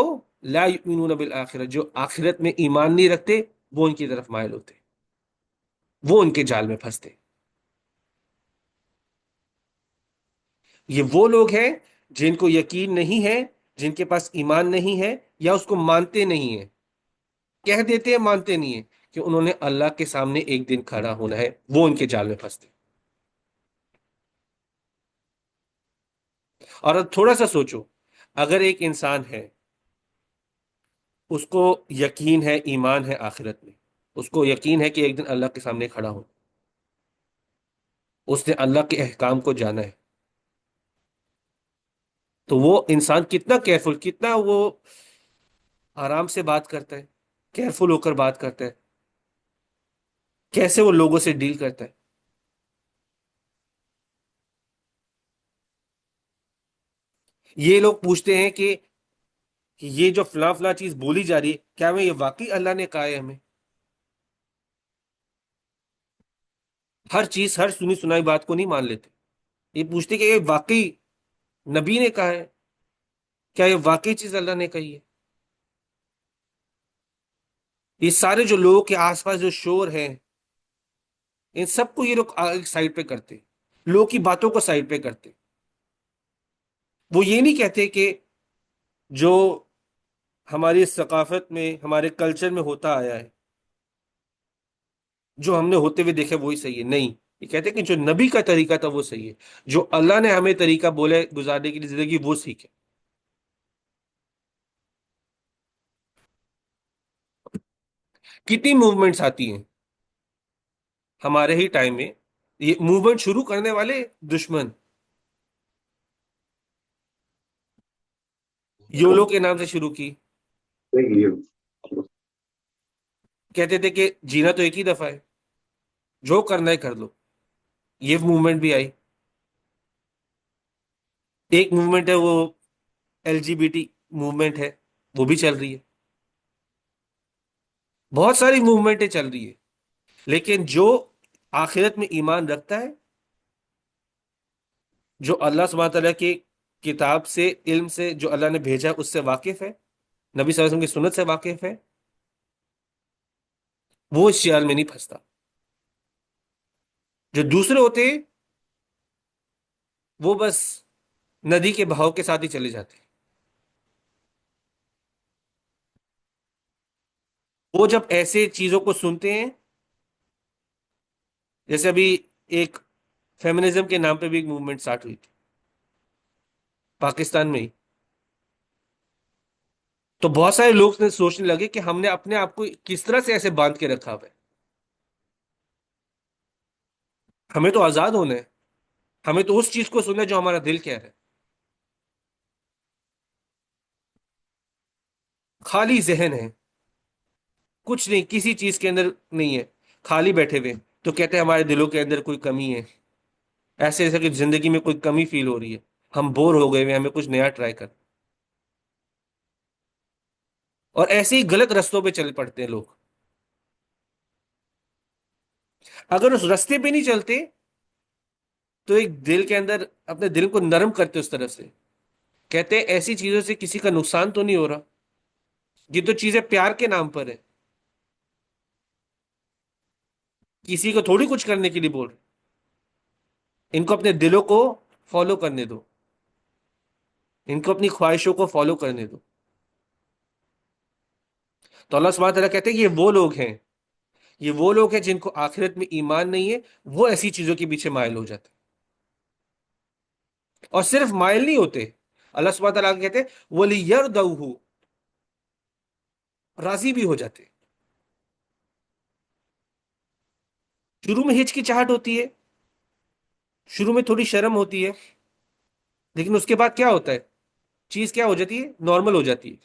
لا یؤمنون بالآخرہ، جو آخرت میں ایمان نہیں رکھتے، وہ ان کی طرف مائل ہوتے، وہ ان کے جال میں پھنستے۔ یہ وہ لوگ ہیں جن کو یقین نہیں ہے، جن کے پاس ایمان نہیں ہے، یا اس کو مانتے نہیں ہیں، کہہ دیتے ہیں مانتے نہیں ہیں کہ انہوں نے اللہ کے سامنے ایک دن کھڑا ہونا ہے، وہ ان کے جال میں پھنستے۔ اور اب تھوڑا سا سوچو، اگر ایک انسان ہے، اس کو یقین ہے، ایمان ہے آخرت میں، اس کو یقین ہے کہ ایک دن اللہ کے سامنے کھڑا ہو، اس نے اللہ کے احکام کو جانا ہے، تو وہ انسان کتنا کیئرفل، کتنا وہ آرام سے بات کرتا ہے، کیئرفل ہو کر بات کرتا ہے، کیسے وہ لوگوں سے ڈیل کرتا ہے۔ یہ لوگ پوچھتے ہیں کہ یہ جو فلاں فلاں چیز بولی جا رہی ہے، کیا میں یہ واقعی اللہ نے کہا ہے ہمیں؟ ہر چیز، ہر سنی سنائی بات کو نہیں مان لیتے، یہ پوچھتے کہ یہ واقعی نبی نے کہا ہے، کیا یہ واقعی چیز اللہ نے کہی ہے؟ یہ سارے جو لوگوں کے آس پاس جو شور ہے، ان سب کو یہ لوگ ایک سائڈ پہ کرتے، لوگوں کی باتوں کو سائڈ پہ کرتے۔ وہ یہ نہیں کہتے کہ جو ہماری ثقافت میں، ہمارے کلچر میں ہوتا آیا ہے، جو ہم نے ہوتے ہوئے دیکھے وہی صحیح ہے، نہیں، یہ کہتے ہیں کہ جو نبی کا طریقہ تھا وہ صحیح ہے، جو اللہ نے ہمیں طریقہ بولے گزارنے کی زندگی وہ سیکھے۔ کتنی موومنٹس آتی ہیں ہمارے ہی ٹائم میں، یہ موومنٹ شروع کرنے والے دشمن یولو کے نام سے شروع کی، کہتے تھے کہ جینا تو ایک ہی دفعہ ہے، جو کرنا ہے کر لو، یہ موومنٹ بھی آئی۔ ایک موومنٹ ہے وہ LGBT موومنٹ ہے، وہ بھی چل رہی ہے، بہت ساری موومنٹیں چل رہی ہے، لیکن جو آخرت میں ایمان رکھتا ہے، جو اللہ سبحانہ تعالیٰ کی کتاب سے، علم سے، جو اللہ نے بھیجا اس سے واقف ہے، نبی صلی اللہ علیہ وسلم کی سنت سے واقف ہے، وہ اس جال میں نہیں پھنستا۔ جو دوسرے ہوتے ہیں، وہ بس ندی کے بہاؤ کے ساتھ ہی چلے جاتے ہیں۔ وہ جب ایسے چیزوں کو سنتے ہیں، جیسے ابھی ایک فیمنزم کے نام پہ بھی ایک موومنٹ سٹارٹ ہوئی تھی پاکستان میں ہی، تو بہت سارے لوگ نے سوچنے لگے کہ ہم نے اپنے آپ کو کس طرح سے ایسے باندھ کے رکھا ہوا ہے، ہمیں تو آزاد ہونا ہے، ہمیں تو اس چیز کو سننا ہے جو ہمارا دل کہہ رہا ہے۔ خالی ذہن ہے، کچھ نہیں، کسی چیز کے اندر نہیں ہے، خالی بیٹھے ہوئے، تو کہتے ہیں ہمارے دلوں کے اندر کوئی کمی ہے، ایسے ایسے کہ زندگی میں کوئی کمی فیل ہو رہی ہے، ہم بور ہو گئے ہوئے، ہمیں کچھ نیا ٹرائی کر، اور ایسے ہی غلط رستوں پہ چل پڑتے ہیں لوگ۔ اگر اس رستے پہ نہیں چلتے تو ایک دل کے اندر اپنے دل کو نرم کرتے اس طرف سے، کہتے ہیں ایسی چیزوں سے کسی کا نقصان تو نہیں ہو رہا، یہ تو چیزیں پیار کے نام پر ہے، کسی کو تھوڑی کچھ کرنے کے لیے بول رہے، ان کو اپنے دلوں کو فالو کرنے دو، ان کو اپنی خواہشوں کو فالو کرنے دو۔ تو اللہ سبحانہ تعالیٰ کہتے ہیں کہ یہ وہ لوگ ہیں جن کو آخرت میں ایمان نہیں ہے، وہ ایسی چیزوں کے پیچھے مائل ہو جاتے ہیں، اور صرف مائل نہیں ہوتے، اللہ سبحانہ تعالیٰ کہتے ہیں وَلِيَرْضَوْهُ، راضی بھی ہو جاتے ہیں۔ شروع میں ہچکچاہٹ ہوتی ہے، شروع میں تھوڑی شرم ہوتی ہے، لیکن اس کے بعد کیا ہوتا ہے، چیز کیا ہو جاتی ہے، نارمل ہو جاتی ہے،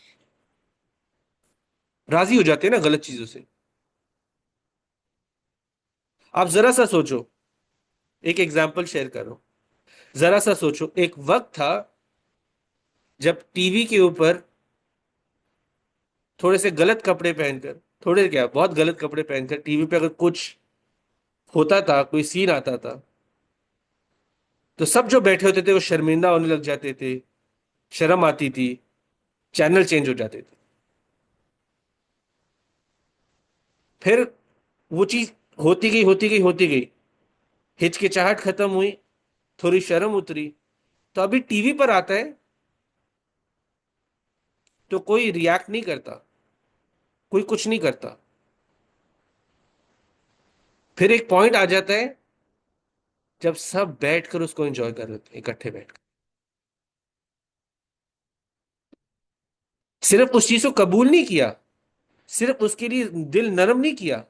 راضی ہو جاتے ہیں نا غلط چیزوں سے۔ آپ ذرا سا سوچو، ایک ایگزامپل شیئر کرو، ذرا سا سوچو، ایک وقت تھا جب ٹی وی کے اوپر تھوڑے سے غلط کپڑے پہن کر، تھوڑے کیا بہت غلط کپڑے پہن کر ٹی وی پہ اگر کچھ ہوتا تھا، کوئی سین آتا تھا، تو سب جو بیٹھے ہوتے تھے وہ شرمندہ ہونے لگ جاتے تھے، شرم آتی تھی، چینل چینج ہو جاتے تھے. پھر وہ چیز ہوتی گئی ہوتی گئی ہوتی گئی، ہچکچاہٹ ختم ہوئی، تھوڑی شرم اتری. تو ابھی ٹی وی پر آتا ہے تو کوئی ریاکٹ نہیں کرتا، کوئی کچھ نہیں کرتا. پھر ایک پوائنٹ آ جاتا ہے جب سب بیٹھ کر اس کو انجوائے کر لیتے ہیں اکٹھے بیٹھ کر. صرف اس چیز کو قبول نہیں کیا، صرف اس کے لیے دل نرم نہیں کیا،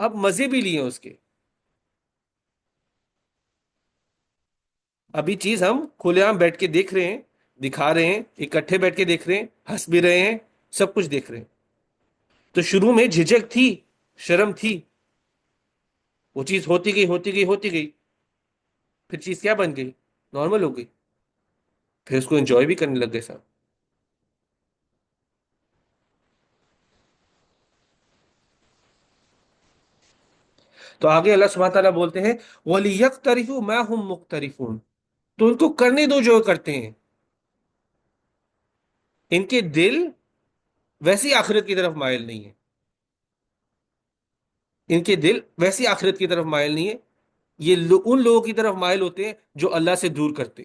اب مزے بھی لیے اس کے. ابھی چیز ہم کھلے عام بیٹھ کے دیکھ رہے ہیں، دکھا رہے ہیں، اکٹھے بیٹھ کے دیکھ رہے ہیں، ہنس بھی رہے ہیں، سب کچھ دیکھ رہے ہیں. تو شروع میں جھجک تھی، شرم تھی، وہ چیز ہوتی گئی ہوتی گئی ہوتی گئی، پھر چیز کیا بن گئی؟ نارمل ہو گئی. پھر اس کو انجوائے بھی کرنے لگ گئے سب. تو آگے اللہ سبحانہ تعالیٰ بولتے ہیں وَلِيَقْتَرِفُوا مَا هُمْ مُقْتَرِفُونَ. تو ان کو کرنے دو جو کرتے ہیں. ان کے دل ویسی آخرت کی طرف مائل نہیں ہے، ان کے دل ویسی آخرت کی طرف مائل نہیں ہے. یہ ان لوگوں کی طرف مائل ہوتے ہیں جو اللہ سے دور کرتے،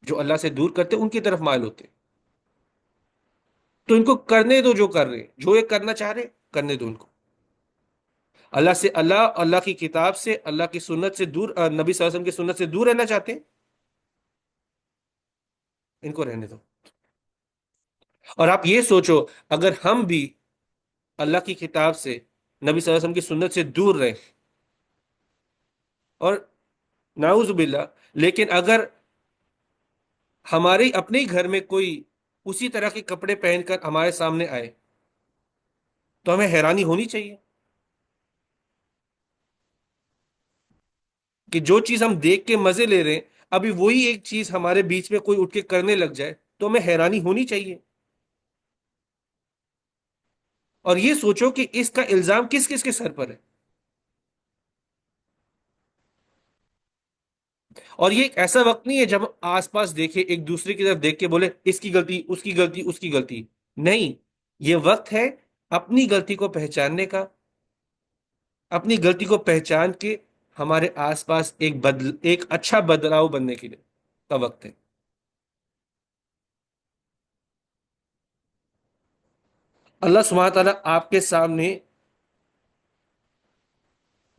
جو اللہ سے دور کرتے ان کی طرف مائل ہوتے. تو ان کو کرنے دو جو کر رہے، جو یہ کرنا چاہ رہے کرنے دو ان کو. اللہ سے، اللہ کی کتاب سے، اللہ کی سنت سے دور، نبی صلی اللہ علیہ وسلم کی سنت سے دور رہنا چاہتے ہیں، ان کو رہنے دو. اور آپ یہ سوچو، اگر ہم بھی اللہ کی کتاب سے، نبی صلی اللہ علیہ وسلم کی سنت سے دور رہیں، اور نعوذ باللہ، لیکن اگر ہمارے اپنے ہی گھر میں کوئی اسی طرح کے کپڑے پہن کر ہمارے سامنے آئے تو ہمیں حیرانی ہونی چاہیے کہ جو چیز ہم دیکھ کے مزے لے رہے ہیں، ابھی وہی ایک چیز ہمارے بیچ میں کوئی اٹھ کے کرنے لگ جائے تو ہمیں حیرانی ہونی چاہیے. اور یہ سوچو کہ اس کا الزام کس کس کے سر پر ہے. اور یہ ایک ایسا وقت نہیں ہے جب آس پاس دیکھے، ایک دوسرے کی طرف دیکھ کے بولے اس کی غلطی، اس کی غلطی، اس کی غلطی. نہیں، یہ وقت ہے اپنی غلطی کو پہچاننے کا، اپنی غلطی کو پہچان کے ہمارے آس پاس ایک اچھا بدلاؤ بننے کے لیے کا وقت ہے. اللہ سبحانہ تعالیٰ آپ کے سامنے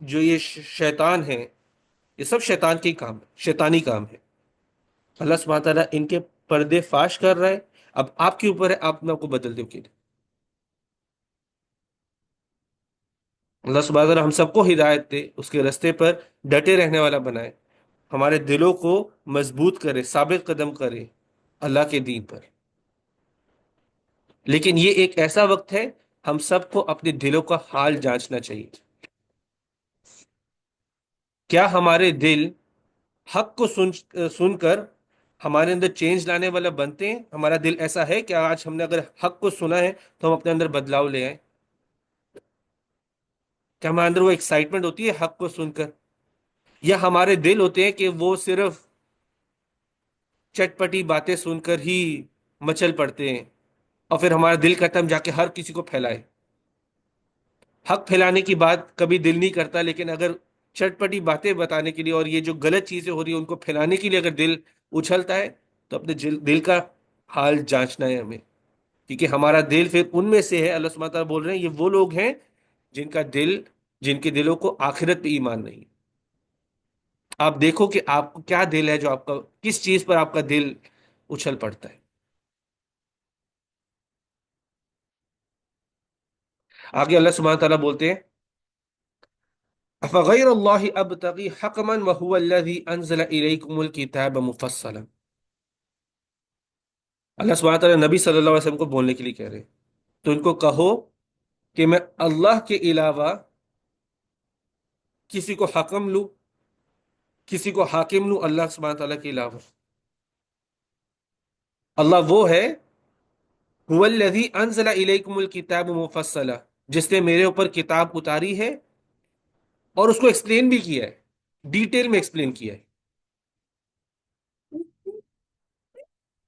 جو یہ شیطان ہے، یہ سب شیطان کے کام ہے، شیطانی کام ہے. اللہ سبحانہ تعالیٰ ان کے پردے فاش کر رہا ہے. اب آپ کے اوپر ہے، آپ اپنے آپ کو بدل دو. اللہ سبحانہ تعالیٰ ہم سب کو ہدایت دے، اس کے رستے پر ڈٹے رہنے والا بنائے، ہمارے دلوں کو مضبوط کرے، ثابت قدم کرے اللہ کے دین پر. لیکن یہ ایک ایسا وقت ہے، ہم سب کو اپنے دلوں کا حال جانچنا چاہیے. کیا ہمارے دل حق کو سن کر ہمارے اندر چینج لانے والا بنتے ہیں؟ ہمارا دل ایسا ہے کہ آج ہم نے اگر حق کو سنا ہے تو ہم اپنے اندر بدلاؤ لے آئیں؟ کیا ہمارے اندر وہ ایکسائٹمنٹ ہوتی ہے حق کو سن کر؟ یا ہمارے دل ہوتے ہیں کہ وہ صرف چٹ پٹی باتیں سن کر ہی مچل پڑتے ہیں، اور پھر ہمارا دل کرتا ہے ہم جا کے ہر کسی کو پھیلائے؟ حق پھیلانے کی بات کبھی دل نہیں کرتا، لیکن اگر چٹ پٹی باتیں بتانے کے لیے اور یہ جو غلط چیزیں ہو رہی ہیں ان کو پھیلانے کے لیے اگر دل اچھلتا ہے تو اپنے دل کا حال جانچنا ہے ہمیں. کیونکہ ہمارا دل پھر ان میں سے ہے، اللہ سبحانہ تعالیٰ بول رہے ہیں یہ وہ لوگ ہیں جن کا دل، جن کے دلوں کو آخرت پہ ایمان نہیں. آپ دیکھو کہ آپ کو کیا دل ہے، جو آپ کا کس چیز پر آپ کا دل اچھل پڑتا ہے. آگے اللہ سبحانہ تعالیٰ بولتے ہیں افغیر اللہ ابتغی حکما وهو الذی انزل الیکم الکتاب مفصلا. اللہ سبحانہ تعالیٰ نبی صلی اللہ علیہ وسلم کو بولنے کے لیے کہہ رہے ہیں، تو ان کو کہو کہ میں اللہ کے علاوہ کسی کو حکم لوں، کسی کو حاکم لوں اللہ سبحانہ تعالیٰ کے علاوہ؟ اللہ وہ ہے هو الذی انزل الیکم الکتاب مفصلا، جس نے میرے اوپر کتاب اتاری ہے اور اس کو ایکسپلین بھی کیا ہے، ڈیٹیل میں ایکسپلین کیا ہے.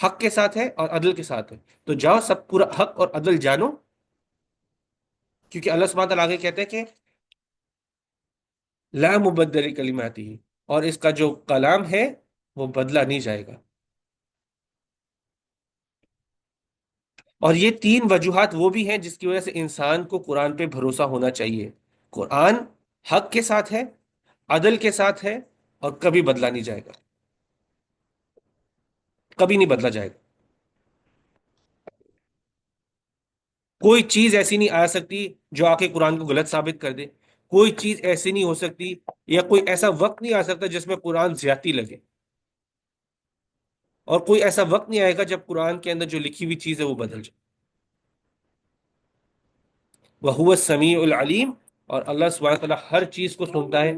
حق کے ساتھ ہے اور عدل کے ساتھ ہے، تو جاؤ سب پورا حق اور عدل جانو، کیونکہ اللہ سبحانہ تعالیٰ آگے کہتے ہیں کہ لا مبدل کلماتی، اور اس کا جو کلام ہے وہ بدلا نہیں جائے گا۔ اور یہ تین وجوہات وہ بھی ہیں جس کی وجہ سے انسان کو قرآن پہ بھروسہ ہونا چاہیے۔ قرآن حق کے ساتھ ہے، عدل کے ساتھ ہے، اور کبھی بدلا نہیں جائے گا، کبھی نہیں بدلا جائے گا۔ کوئی چیز ایسی نہیں آ سکتی جو آ کے قرآن کو غلط ثابت کر دے، کوئی چیز ایسی نہیں ہو سکتی، یا کوئی ایسا وقت نہیں آ سکتا جس میں قرآن زیادتی لگے، اور کوئی ایسا وقت نہیں آئے گا جب قرآن کے اندر جو لکھی ہوئی چیز ہے وہ بدل جائے۔ وہ السمیع العلیم، اور اللہ سبحانہ تعالیٰ ہر چیز کو سنتا ہے،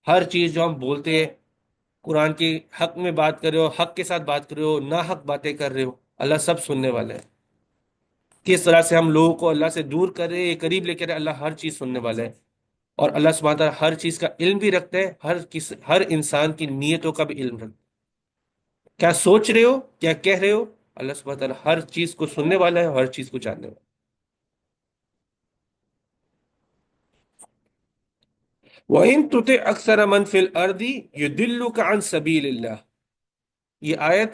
ہر چیز جو ہم بولتے ہیں، قرآن کے حق میں بات کر رہے ہو، حق کے ساتھ بات کر رہے ہو، نا حق باتیں کر رہے ہو، اللہ سب سننے والا ہے۔ کس طرح سے ہم لوگوں کو اللہ سے دور کر رہے ہیں، قریب لے کر اللہ ہر چیز سننے والا ہے، اور اللہ سبحانہ تعالیٰ ہر چیز کا علم بھی رکھتا ہے، ہر انسان کی نیتوں کا بھی علم رکھتا ہے، کیا سوچ رہے ہو، کیا کہہ رہے ہو، اللہ سبحانہ تعالیٰ ہر چیز کو سننے والا ہے، ہر چیز کو جاننے والا ہے۔ وَإِن تُطِعْ أَكْثَرَ مَنْ فِي الْأَرْضِ يُضِلُّكَ عَنْ سَبِيلِ اللَّهِ، یہ آیت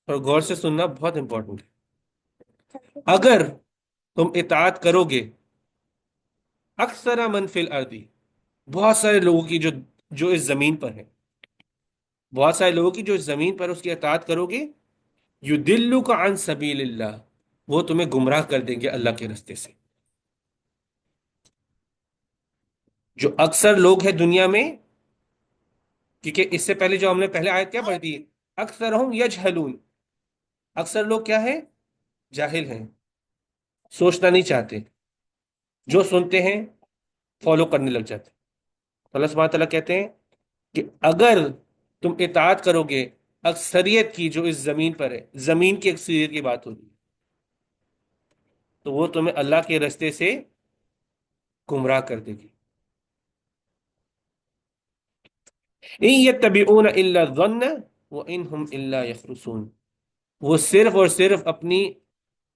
اور غور سے سننا بہت امپورٹنٹ ہے۔ اگر تم اطاعت کرو گے اکثر من فی الارض، بہت سارے لوگوں کی جو اس زمین پر ہیں، بہت سارے لوگوں کی جو اس زمین پر اس کی اطاعت کرو گے، یدلک عن سبیل اللہ، وہ تمہیں گمراہ کر دیں گے اللہ کے رستے سے۔ جو اکثر لوگ ہیں دنیا میں، کیونکہ اس سے پہلے جو ہم نے پہلے آیت کیا پڑھی تھی، اکثرہم یجہلون، اکثر لوگ کیا ہیں؟ جاہل ہیں، سوچنا نہیں چاہتے، جو سنتے ہیں فالو کرنے لگ جاتے۔ اللہ سبحانہ تعالیٰ کہتے ہیں کہ اگر تم اطاعت کرو گے اکثریت کی جو اس زمین پر ہے، زمین کی اکثریت کی بات ہوگی، تو وہ تمہیں اللہ کے رستے سے گمراہ کر دے گی۔ ان یتبعون الا الظن وان هم الا یخرصون، وہ صرف اور صرف اپنی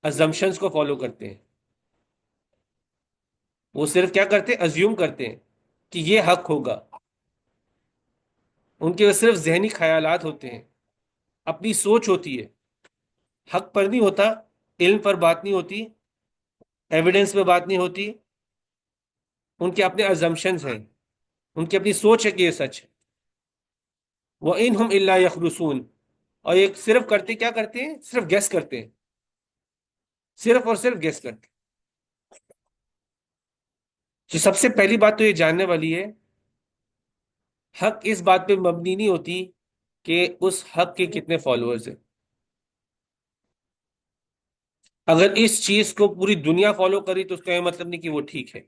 ازمپشنز کو فالو کرتے ہیں، وہ صرف کیا کرتے ہیں؟ ازیوم کرتے ہیں کہ یہ حق ہوگا، ان کے صرف ذہنی خیالات ہوتے ہیں، اپنی سوچ ہوتی ہے، حق پر نہیں ہوتا، علم پر بات نہیں ہوتی، ایویڈنس پہ بات نہیں ہوتی، ان کے اپنے ازمپشنز ہیں، ان کی اپنی سوچ ہے کہ یہ سچ ہے۔ وَإِنْهُمْ إِلَّا يَخْرُصُونَ، اور یہ صرف کرتے کیا کرتے ہیں؟ صرف گیس کرتے ہیں، صرف اور صرف گیس کرتے ہیں۔ تو سب سے پہلی بات تو یہ جاننے والی ہے، حق اس بات پہ مبنی نہیں ہوتی کہ اس حق کے کتنے فالوورز ہیں۔ اگر اس چیز کو پوری دنیا فالو کری تو اس کا یہ مطلب نہیں کہ وہ ٹھیک ہے۔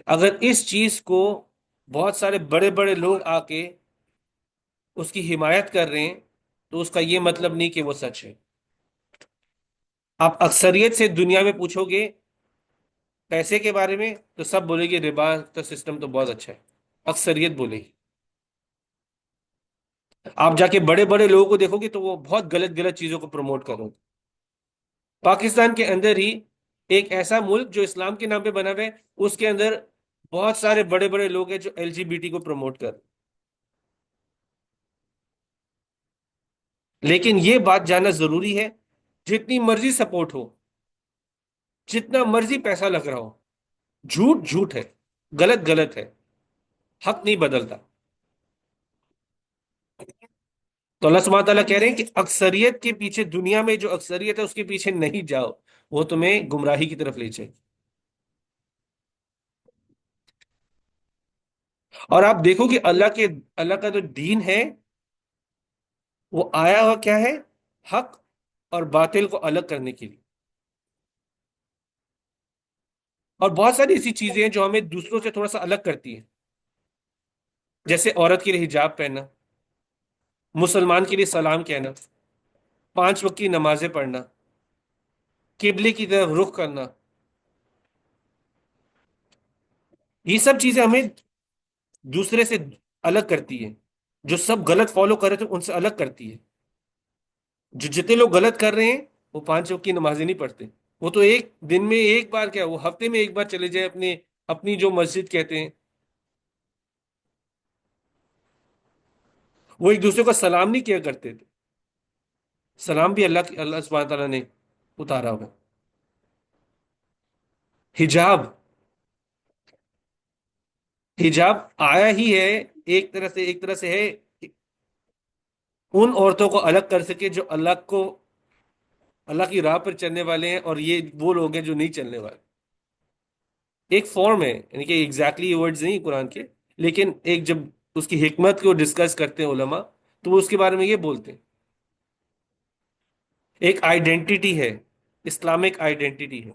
اگر اس چیز کو بہت سارے بڑے بڑے لوگ آ کے اس کی حمایت کر رہے ہیں تو اس کا یہ مطلب نہیں کہ وہ سچ ہے۔ آپ اکثریت سے دنیا میں پوچھو گے پیسے کے بارے میں تو سب بولے گے ربا کا سسٹم تو بہت اچھا ہے، اکثریت بولے گی۔ آپ جا کے بڑے بڑے لوگوں کو دیکھو گے تو وہ بہت غلط غلط چیزوں کو پروموٹ کرو گے۔ پاکستان کے اندر ہی ایک ایسا ملک جو اسلام کے نام پہ بنا ہوا ہے، اس کے اندر بہت سارے بڑے بڑے لوگ ہیں جو LGBT کو پروموٹ کر رہے ہیں۔ لیکن یہ بات جاننا ضروری ہے، جتنی مرضی سپورٹ ہو، جتنا مرضی پیسہ لگ رہا ہو، جھوٹ جھوٹ ہے، غلط غلط ہے، حق نہیں بدلتا۔ تو اللہ سبحانہ تعالیٰ کہہ رہے ہیں کہ اکثریت کے پیچھے، دنیا میں جو اکثریت ہے اس کے پیچھے نہیں جاؤ، وہ تمہیں گمراہی کی طرف لے جائے۔ اور آپ دیکھو کہ اللہ کا جو دین ہے وہ آیا ہوا کیا ہے؟ حق اور باطل کو الگ کرنے کے لیے۔ اور بہت ساری ایسی چیزیں ہیں جو ہمیں دوسروں سے تھوڑا سا الگ کرتی ہیں، جیسے عورت کے لیے حجاب پہننا، مسلمان کے لیے سلام کہنا، 5 وقت کی نمازیں پڑھنا، قبلے کی طرف رخ کرنا، یہ سب چیزیں ہمیں دوسرے سے الگ کرتی ہیں، جو سب غلط فالو کرے تو ان سے الگ کرتی ہے۔ جو جتنے لوگ غلط کر رہے ہیں وہ 5 وقت کی نمازیں نہیں پڑھتے. وہ تو ایک دن میں ایک بار کیا، وہ ہفتے میں ایک بار چلے جائے اپنے، اپنی جو مسجد کہتے ہیں. وہ ایک دوسرے کو سلام نہیں کیا کرتے تھے. سلام بھی اللہ سبحانہ تعالیٰ نے اتارا ہوا. حجاب، حجاب آیا ہی ہے ایک طرح سے ہے کہ ان عورتوں کو الگ کر سکے جو اللہ کی راہ پر چلنے والے ہیں، اور یہ وہ لوگ ہیں جو نہیں چلنے والے. ایک فارم ہے، یعنی کہ ایگزیکٹلی ورڈز نہیں قرآن کے، لیکن ایک جب اس کی حکمت کو ڈسکس کرتے ہیں علماء، تو وہ اس کے بارے میں یہ بولتے ہیں. ایک آئیڈینٹی ہے، اسلامک آئیڈینٹی ہے.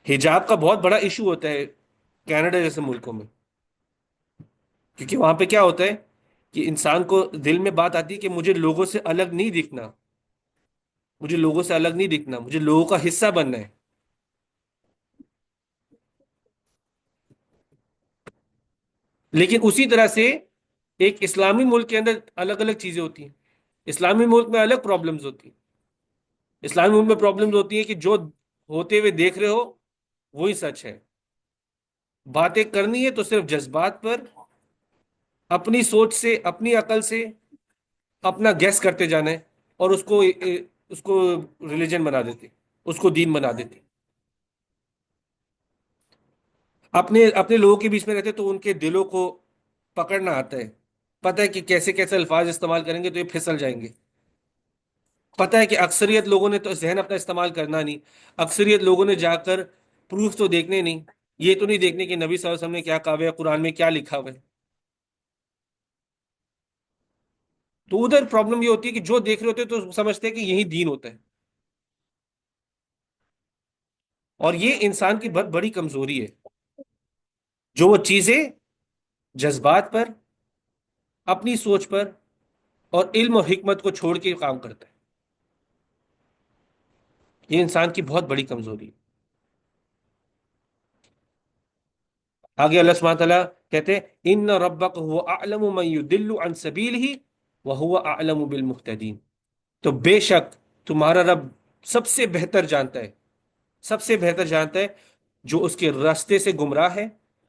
حجاب کا بہت بڑا ایشو ہوتا ہے کینیڈا جیسے ملکوں میں، کیونکہ وہاں پہ کیا ہوتا ہے کہ انسان کو دل میں بات آتی ہے کہ مجھے لوگوں سے الگ نہیں دکھنا، مجھے لوگوں سے الگ نہیں دکھنا، مجھے لوگوں کا حصہ بننا ہے. لیکن اسی طرح سے ایک اسلامی ملک کے اندر الگ الگ چیزیں ہوتی ہیں. اسلامی ملک میں الگ پرابلمز ہوتی ہیں. اسلامی ملک میں پرابلمز ہوتی ہیں کہ جو ہوتے ہوئے دیکھ رہے ہو وہی سچ ہے. باتیں کرنی ہے تو صرف جذبات پر، اپنی سوچ سے، اپنی عقل سے اپنا گیس کرتے جانا ہے، اور اس کو ریلیجن بنا دیتے، اس کو دین بنا دیتے. اپنے اپنے لوگوں کے بیچ میں رہتے تو ان کے دلوں کو پکڑنا آتا ہے. پتہ ہے کہ کیسے کیسے الفاظ استعمال کریں گے تو یہ پھسل جائیں گے. پتہ ہے کہ اکثریت لوگوں نے تو ذہن اپنا استعمال کرنا نہیں. اکثریت لوگوں نے جا کر پروف تو دیکھنے نہیں، یہ تو نہیں دیکھنے کہ نبی صلی اللہ علیہ وسلم نے کیا کہا ہوا ہے، قرآن میں کیا لکھا ہوا ہے. تو ادھر پرابلم یہ ہوتی ہے کہ جو دیکھ رہے ہوتے ہیں تو سمجھتے ہیں کہ یہی دین ہوتا ہے. اور یہ انسان کی بہت بڑی کمزوری ہے، جو وہ چیزیں جذبات پر، اپنی سوچ پر اور علم و حکمت کو چھوڑ کے کام کرتا ہے. یہ انسان کی بہت بڑی کمزوری ہے. آگے اللہ سبحانہ تعالیٰ کہتے ہیں ان ربک هو اعلم من يدل عن سبیلہ وهو اعلم بالمهتدین. تو بے شک تمہارا رب سب سے بہتر جانتا ہے، سب سے بہتر جانتا ہے جو اس کے راستے سے گمراہ ہے،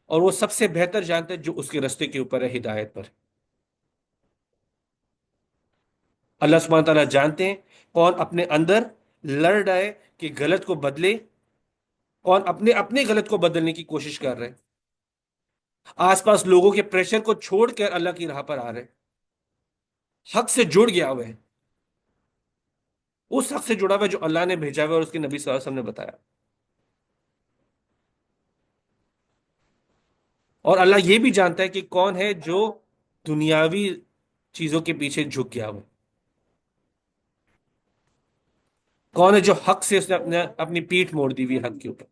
اور وہ سب سے بہتر جانتا ہے جو اس کے راستے کے اوپر ہے، ہدایت پر. اللہ سبحانہ تعالیٰ جانتے ہیں کون اپنے اندر لڑ رہا ہے کہ غلط کو بدلے، کون اپنے اپنے غلط کو بدلنے کی کوشش کر رہے ہیں. آس پاس لوگوں کے پریشر کو چھوڑ کر اللہ کی راہ پر آ رہے ہیں، حق سے جڑ گیا ہوا ہے، اس حق سے جڑا ہوا ہے جو اللہ نے بھیجا ہوا ہے اور اس کے نبی صلی اللہ علیہ وسلم نے بتایا. اور اللہ یہ بھی جانتا ہے کہ کون ہے جو دنیاوی چیزوں کے پیچھے جھک گیا ہوا ہے، کون ہے جو حق سے اس نے اپنی پیٹھ موڑ دی ہوئی ہے حق کے اوپر.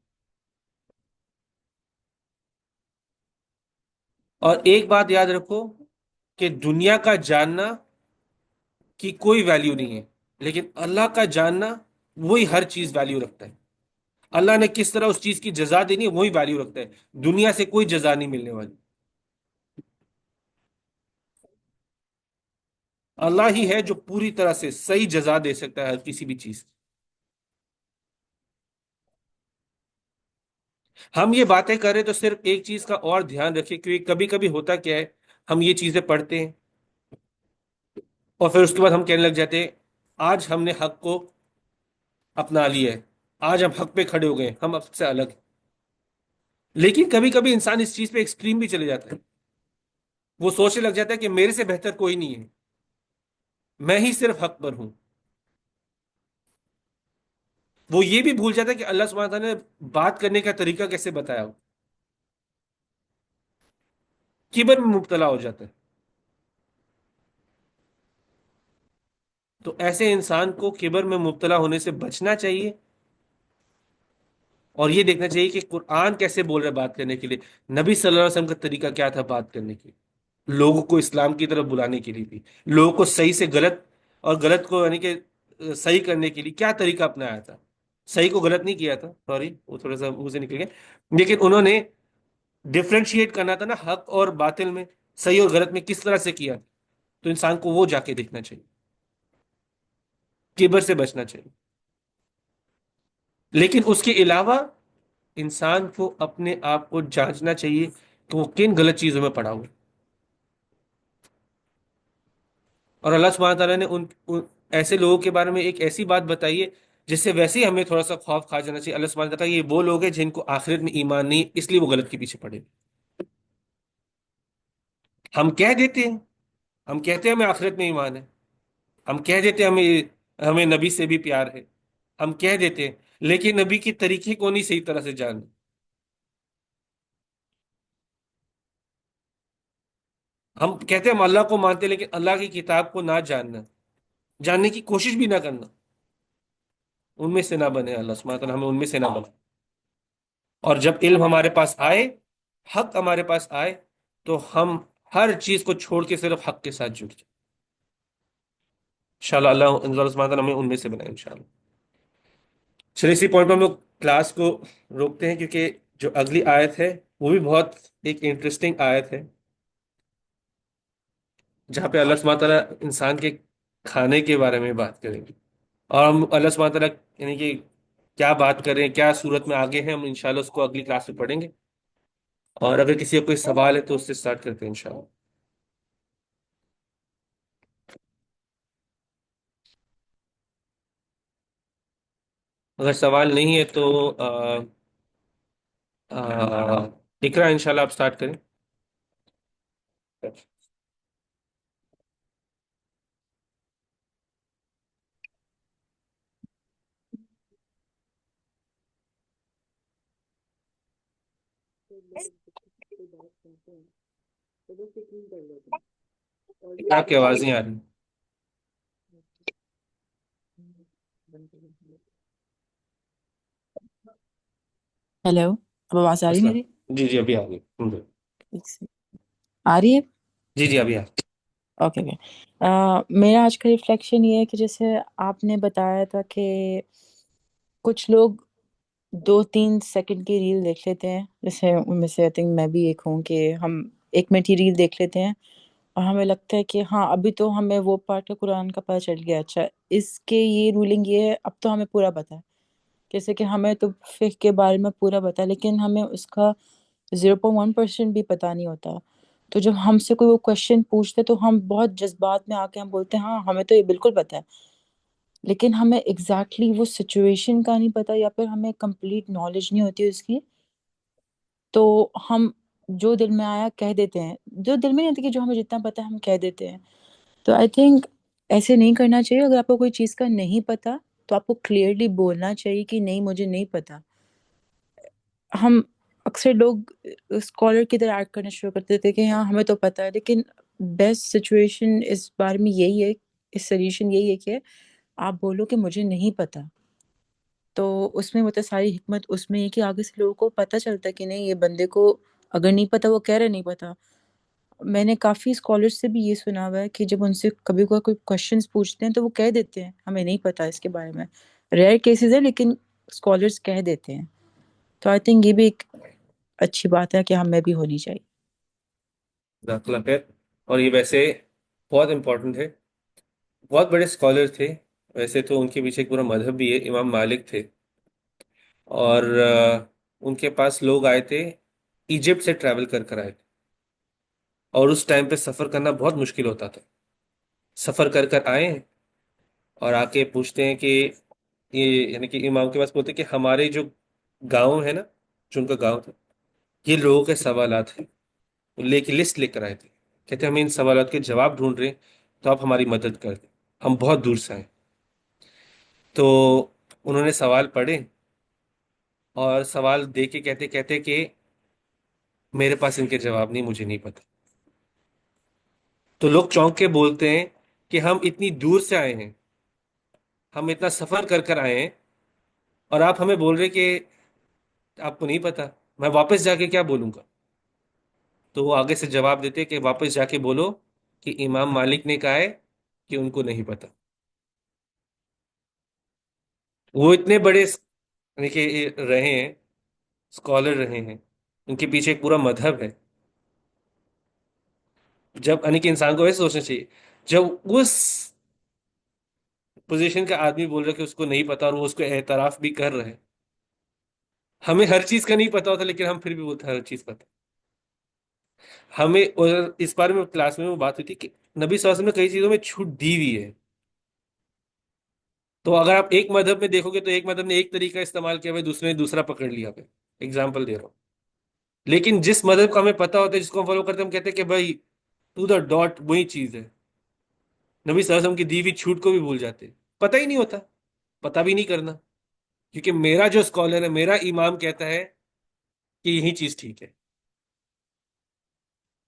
اور ایک بات یاد رکھو کہ دنیا کا جاننا کی کوئی ویلیو نہیں ہے، لیکن اللہ کا جاننا وہی ہر چیز ویلیو رکھتا ہے. اللہ نے کس طرح اس چیز کی جزا دینی ہے وہی ویلیو رکھتا ہے، دنیا سے کوئی جزا نہیں ملنے والی. اللہ ہی ہے جو پوری طرح سے صحیح جزا دے سکتا ہے ہر کسی بھی چیز کی. ہم یہ باتیں کریں تو صرف ایک چیز کا اور دھیان رکھیں، کیونکہ کبھی کبھی ہوتا کیا ہے، ہم یہ چیزیں پڑھتے ہیں اور پھر اس کے بعد ہم کہنے لگ جاتے ہیں آج ہم نے حق کو اپنا لیا ہے، آج ہم حق پہ کھڑے ہو گئے، ہم حق سے الگ ہیں. لیکن کبھی کبھی انسان اس چیز پہ ایکسٹریم بھی چلے جاتا ہے. وہ سوچنے لگ جاتا ہے کہ میرے سے بہتر کوئی نہیں ہے، میں ہی صرف حق پر ہوں. وہ یہ بھی بھول جاتا ہے کہ اللہ سبحانہ تعالیٰ نے بات کرنے کا طریقہ کیسے بتایا ہو، کبر میں مبتلا ہو جاتا ہے. تو ایسے انسان کو کبر میں مبتلا ہونے سے بچنا چاہیے، اور یہ دیکھنا چاہیے کہ قرآن کیسے بول رہا ہے بات کرنے کے لیے، نبی صلی اللہ علیہ وسلم کا طریقہ کیا تھا بات کرنے کے لیے، لوگوں کو اسلام کی طرف بلانے کے لیے بھی، لوگوں کو صحیح سے غلط اور غلط کو یعنی کہ صحیح کرنے کے لیے کیا طریقہ اپنایا تھا. صحیح کو غلط نہیں کیا تھا، سوری وہ تھوڑا سا منہ سے نکل گیا، لیکن انہوں نے ڈفرینشیٹ کرنا تھا نا حق اور باطل میں، صحیح اور غلط میں کس طرح سے کیا. تو انسان کو وہ جا کے دیکھنا چاہیے. کبر سے بچنا چاہیے، لیکن اس کے علاوہ انسان کو اپنے آپ کو جانچنا چاہیے کہ وہ کن غلط چیزوں میں پڑا ہوا ہے۔ اور اللہ سبحانہ تعالیٰ نے ایسے لوگوں کے بارے میں ایک ایسی بات بتائی ہے جس سے ویسے ہی ہمیں تھوڑا سا خوف کھا جانا چاہیے۔ اللہ سبحانہ تعالیٰ یہ وہ لوگ ہیں جن کو آخرت میں ایمان نہیں، اس لیے وہ غلط کے پیچھے پڑے۔ ہم کہہ دیتے ہیں، ہم کہتے ہیں ہمیں آخرت میں ایمان ہے، ہم کہہ دیتے ہیں ہمیں ہمیں نبی سے بھی پیار ہے، ہم کہہ دیتے ہیں، لیکن نبی کی طریقے کو نہیں صحیح طرح سے جان۔ ہم کہتے ہیں ہم اللہ کو مانتے ہیں، لیکن اللہ کی کتاب کو نہ جاننا، جاننے کی کوشش بھی نہ کرنا، ان میں سے نہ بنے۔ اللہ سبحانہ تعالیٰ ہمیں ان میں سے نہ بنے۔ اور جب علم ہمارے پاس آئے، حق ہمارے پاس آئے، تو ہم ہر چیز کو چھوڑ کے صرف حق کے ساتھ جڑ جائیں۔ انشاءاللہ اللہ سبحانہ تعالیٰ ہمیں ان میں سے بنائے انشاءاللہ۔ چلیے اسی پوائنٹ پہ ہم لوگ کلاس کو روکتے ہیں، کیونکہ جو اگلی آیت ہے وہ بھی بہت ایک انٹرسٹنگ آیت ہے، جہاں پہ اللہ سبحانہ تعالیٰ انسان کے کھانے کے بارے میں بات کریں گے۔ اور ہم اللہ سبحانہ تعالیٰ یعنی کہ کیا بات کریں، کیا صورت میں آگے ہیں، ہم انشاءاللہ اس کو اگلی کلاس میں پڑھیں گے۔ اور اگر کسی کا کوئی سوال ہے تو اس سے سٹارٹ کرتے ہیں انشاءاللہ۔ اگر سوال نہیں ہے تو اقرا انشاءاللہ آپ سٹارٹ کریں۔ آپ کی آواز نہیں آ رہی۔ ہیلو، اب آواز آ رہی السلام، میری؟ جی جی ابھی آ گئی الحمد للہ۔ ایک سیکنڈ۔ آ رہی ہے؟ جی جی ابھی آ گئی۔ Okay okay. میرا آج کا ریفلیکشن یہ ہے کہ جیسے آپ نے بتایا تھا کہ کچھ لوگ 2-3 سیکنڈ کی ریل دیکھ لیتے ہیں، جیسے ان میں سے آئی تھنک میں بھی ایک ہوں، کہ ہم 1 منٹ کی ریل دیکھ لیتے ہیں اور ہمیں لگتا ہے کہ ہاں ابھی تو ہمیں وہ پارٹ کا قرآن کا پتہ چل گیا، اچھا اس کے یہ رولنگ یہ ہے، اب تو ہمیں پورا پتہ ہے۔ جیسے کہ ہمیں تو فقہ کے بارے میں پورا پتہ ہے، لیکن ہمیں اس کا 0.1% بھی پتہ نہیں ہوتا۔ تو جب ہم سے کوئی وہ کوشچن پوچھتے تو ہم بہت جذبات میں آ کے ہم بولتے ہیں ہاں ہمیں تو یہ بالکل پتہ ہے، لیکن ہمیں ایگزیکٹلی وہ سچویشن کا نہیں پتہ، یا پھر ہمیں کمپلیٹ نالج نہیں ہوتی اس کی، تو ہم جو دل میں آیا کہہ دیتے ہیں، جو دل میں نہیں ہوتی، کہ جو ہمیں جتنا پتہ ہے ہم کہہ دیتے ہیں۔ تو آئی تھنک ایسے نہیں کرنا چاہیے۔ اگر آپ کو کوئی چیز کا نہیں پتہ تو آپ کو کلیئرلی بولنا چاہیے کہ نہیں مجھے نہیں پتہ۔ ہم اکثر لوگ اسکالر کی طرح ایکٹ کرنا شروع کرتے تھے کہ ہاں ہمیں تو پتہ ہے، لیکن بیسٹ سچویشن اس بارے میں یہی ہے، اس سلیوشن یہی ہے کہ آپ بولو کہ مجھے نہیں پتہ۔ تو اس میں ہوتا ہے ساری حکمت اس میں ہے کہ آگے سے لوگوں کو پتہ چلتا ہے کہ نہیں یہ بندے کو اگر نہیں پتہ وہ کہہ رہے نہیں پتہ۔ میں نے کافی اسکالرس سے بھی یہ سنا ہوا ہے کہ جب ان سے کبھی کوئی کوشچنس پوچھتے ہیں تو وہ کہہ دیتے ہیں ہمیں نہیں پتہ اس کے بارے میں۔ ریئر کیسز ہے لیکن اسکالرس کہہ دیتے ہیں۔ تو آئی تھنک یہ بھی ایک اچھی بات ہے کہ ہمیں بھی ہونی چاہیے۔ جزاک اللہ خیر۔ اور یہ ویسے بہت امپورٹنٹ ہے، بہت بڑے اسکالر تھے، ویسے تو ان کے پیچھے ایک پورا مذہب بھی ہے، امام مالک تھے، اور ان کے پاس لوگ آئے تھے، ایجپٹ سے ٹریول کر آئے تھے، اور اس ٹائم پہ سفر کرنا بہت مشکل ہوتا تھا۔ سفر کر آئے ہیں اور آ کے پوچھتے ہیں کہ یہ یعنی کہ امام کے پاس بولتے ہیں کہ ہمارے جو گاؤں ہے نا، جو ان کا گاؤں تھا، یہ لوگوں کے سوالات ہیں، لسٹ لے کر آئے تھے، کہتے ہیں ہم ان سوالات کے جواب ڈھونڈ رہے ہیں، تو آپ ہماری مدد کر دیں، ہم بہت دور سے آئے۔ تو انہوں نے سوال پڑھے اور سوال دے کے کہتے کہتے کہ میرے پاس ان کے جواب نہیں، مجھے نہیں پتا۔ تو لوگ چونک کے بولتے ہیں کہ ہم اتنی دور سے آئے ہیں، ہم اتنا سفر کر آئے ہیں، اور آپ ہمیں بول رہے کہ آپ کو نہیں پتا، میں واپس جا کے کیا بولوں گا؟ تو وہ آگے سے جواب دیتے کہ واپس جا کے بولو کہ امام مالک نے کہا ہے کہ ان کو نہیں پتا۔ وہ اتنے بڑے یعنی کہ رہے ہیں، اسکالر رہے ہیں، ان کے پیچھے ایک پورا مذہب ہے۔ جب یعنی کہ انسان کو ایسے سوچنا چاہیے، جب اس پوزیشن کا آدمی بول رہا ہے کہ اس کو نہیں پتا اور وہ اس کو اعتراف بھی کر رہے ہیں. ہمیں ہر چیز کا نہیں پتا ہوتا لیکن ہم پھر بھی بولتے ہیں ہر چیز پتا. ہمیں اور اس بارے میں کلاس میں وہ بات ہوئی تھی کہ نبی صلی اللہ علیہ وسلم نے کئی چیزوں میں چھوٹ دی ہوئی ہے. تو اگر آپ ایک مذہب میں دیکھو گے تو ایک مذہب نے ایک طریقہ استعمال کیا ہوا ہے، دوسرے نے دوسرا پکڑ لیا پہ. اگزامپل دے رہا ہوں. لیکن جس مذہب کا ہمیں پتا ہوتا ہے، جس کو ہم فالو کرتے ہیں، ہم کہتے ہیں کہ بھائی ٹو دا ڈاٹ وہی چیز ہے. نبی صلی اللہ علیہ وسلم کی دی ہوئی چھوٹ کو بھی بھول جاتے ہیں. پتہ ہی نہیں ہوتا، پتہ بھی نہیں کرنا، کیونکہ میرا جو اسکالر ہے، میرا امام کہتا ہے کہ یہی چیز ٹھیک ہے.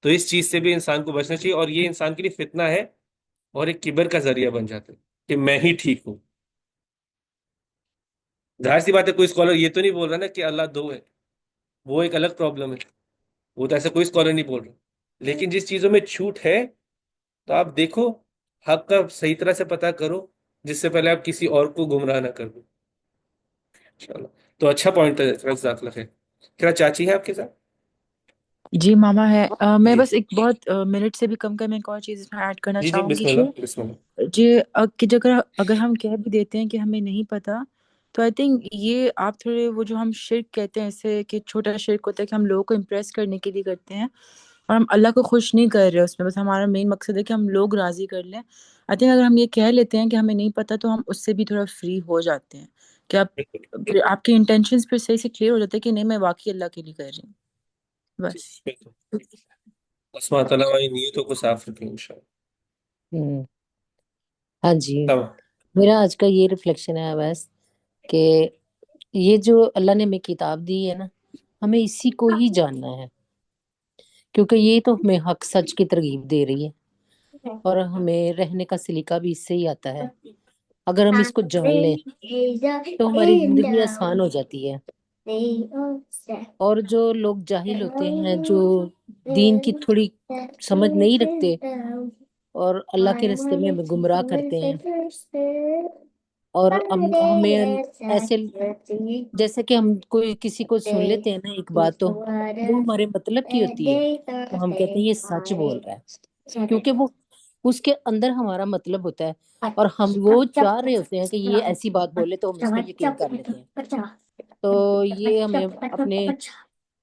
تو اس چیز سے بھی انسان کو بچنا چاہیے، اور یہ انسان کے لیے فتنہ ہے اور ایک کبر کا ذریعہ بن جاتا ہے کہ میں ہی ٹھیک ہوں. ظاہر سی بات ہے کوئی اسکالر یہ تو نہیں بول رہا نا کہ اللہ دو ہے، وہ ایک الگ پرابلم ہے، وہ تو ایسا کوئی اسکالر نہیں بول رہا. لیکن جس چیزوں میں چھوٹ ہے تو آپ دیکھو، حق کا صحیح طرح سے پتہ کرو، جس سے پہلے آپ کسی اور کو گمراہ نہ کر دو. انشاءاللہ. تو اچھا پوائنٹ ہے. جزاک اللہ خیر. کیا چاچی ہے آپ کے ساتھ؟ جی ماما ہے. میں جی بس ایک بہت منٹ سے بھی کم کا میں ایک اور چیز اس میں ایڈ کرنا جی جی، چاہوں گی بسم اللہ بسم اللہ. جی کہ جگہ اگر ہم کہہ بھی دیتے ہیں کہ ہمیں نہیں پتا، تو آئی تھنک یہ آپ تھوڑے وہ جو ہم شرک کہتے ہیں اسے کہ چھوٹا شرک ہوتا ہے کہ ہم لوگوں کو امپریس کرنے کے لیے کرتے ہیں اور ہم اللہ کو خوش نہیں کر رہے اس میں. بس ہمارا مین مقصد ہے کہ ہم لوگ راضی کر لیں. آئی تھنک اگر ہم یہ کہہ لیتے ہیں کہ ہمیں نہیں پتا تو ہم اس سے بھی تھوڑا فری ہو جاتے ہیں کہ پھر آپ کے انٹینشنز پھر صحیح سے کلیئر ہو جاتے ہیں کہ نہیں میں واقعی اللہ کے لیے کر رہی ہوں. بس. اللہ تعالیٰ ہماری نیتوں کو صاف رکھیں انشاءاللہ. ہوں، ہاں جی، تمام. میرا آج کا یہ ریفلیکشن ہے بس کہ یہ جو اللہ نے ہمیں کتاب دی ہے نا، ہمیں اسی کو ہی جاننا ہے، کیونکہ یہ تو ہمیں حق سچ کی ترغیب دے رہی ہے اور ہمیں رہنے کا سلیقہ بھی اس سے ہی آتا ہے. اگر ہم اس کو جان لیں تو ہماری زندگی آسان ہو جاتی ہے. اور جو لوگ جاہل ہوتے ہیں، جو دین کی تھوڑی سمجھ نہیں رکھتے اور اللہ کے راستے میں ہمیں گمراہ کرتے ہیں، اور ہمیں ایسے جیسے کہ ہم کوئی کسی کو سن لیتے ہیں نا ایک بات، تو وہ ہمارے مطلب کی ہوتی ہے تو ہم کہتے ہیں یہ سچ بول رہا ہے، کیونکہ وہ اس کے اندر ہمارا مطلب ہوتا ہے اور ہم وہ چاہ رہے ہوتے ہیں کہ یہ ایسی بات بولے تو ہم اس پہ یقین کر لیتے ہیں. تو یہ ہمیں اپنے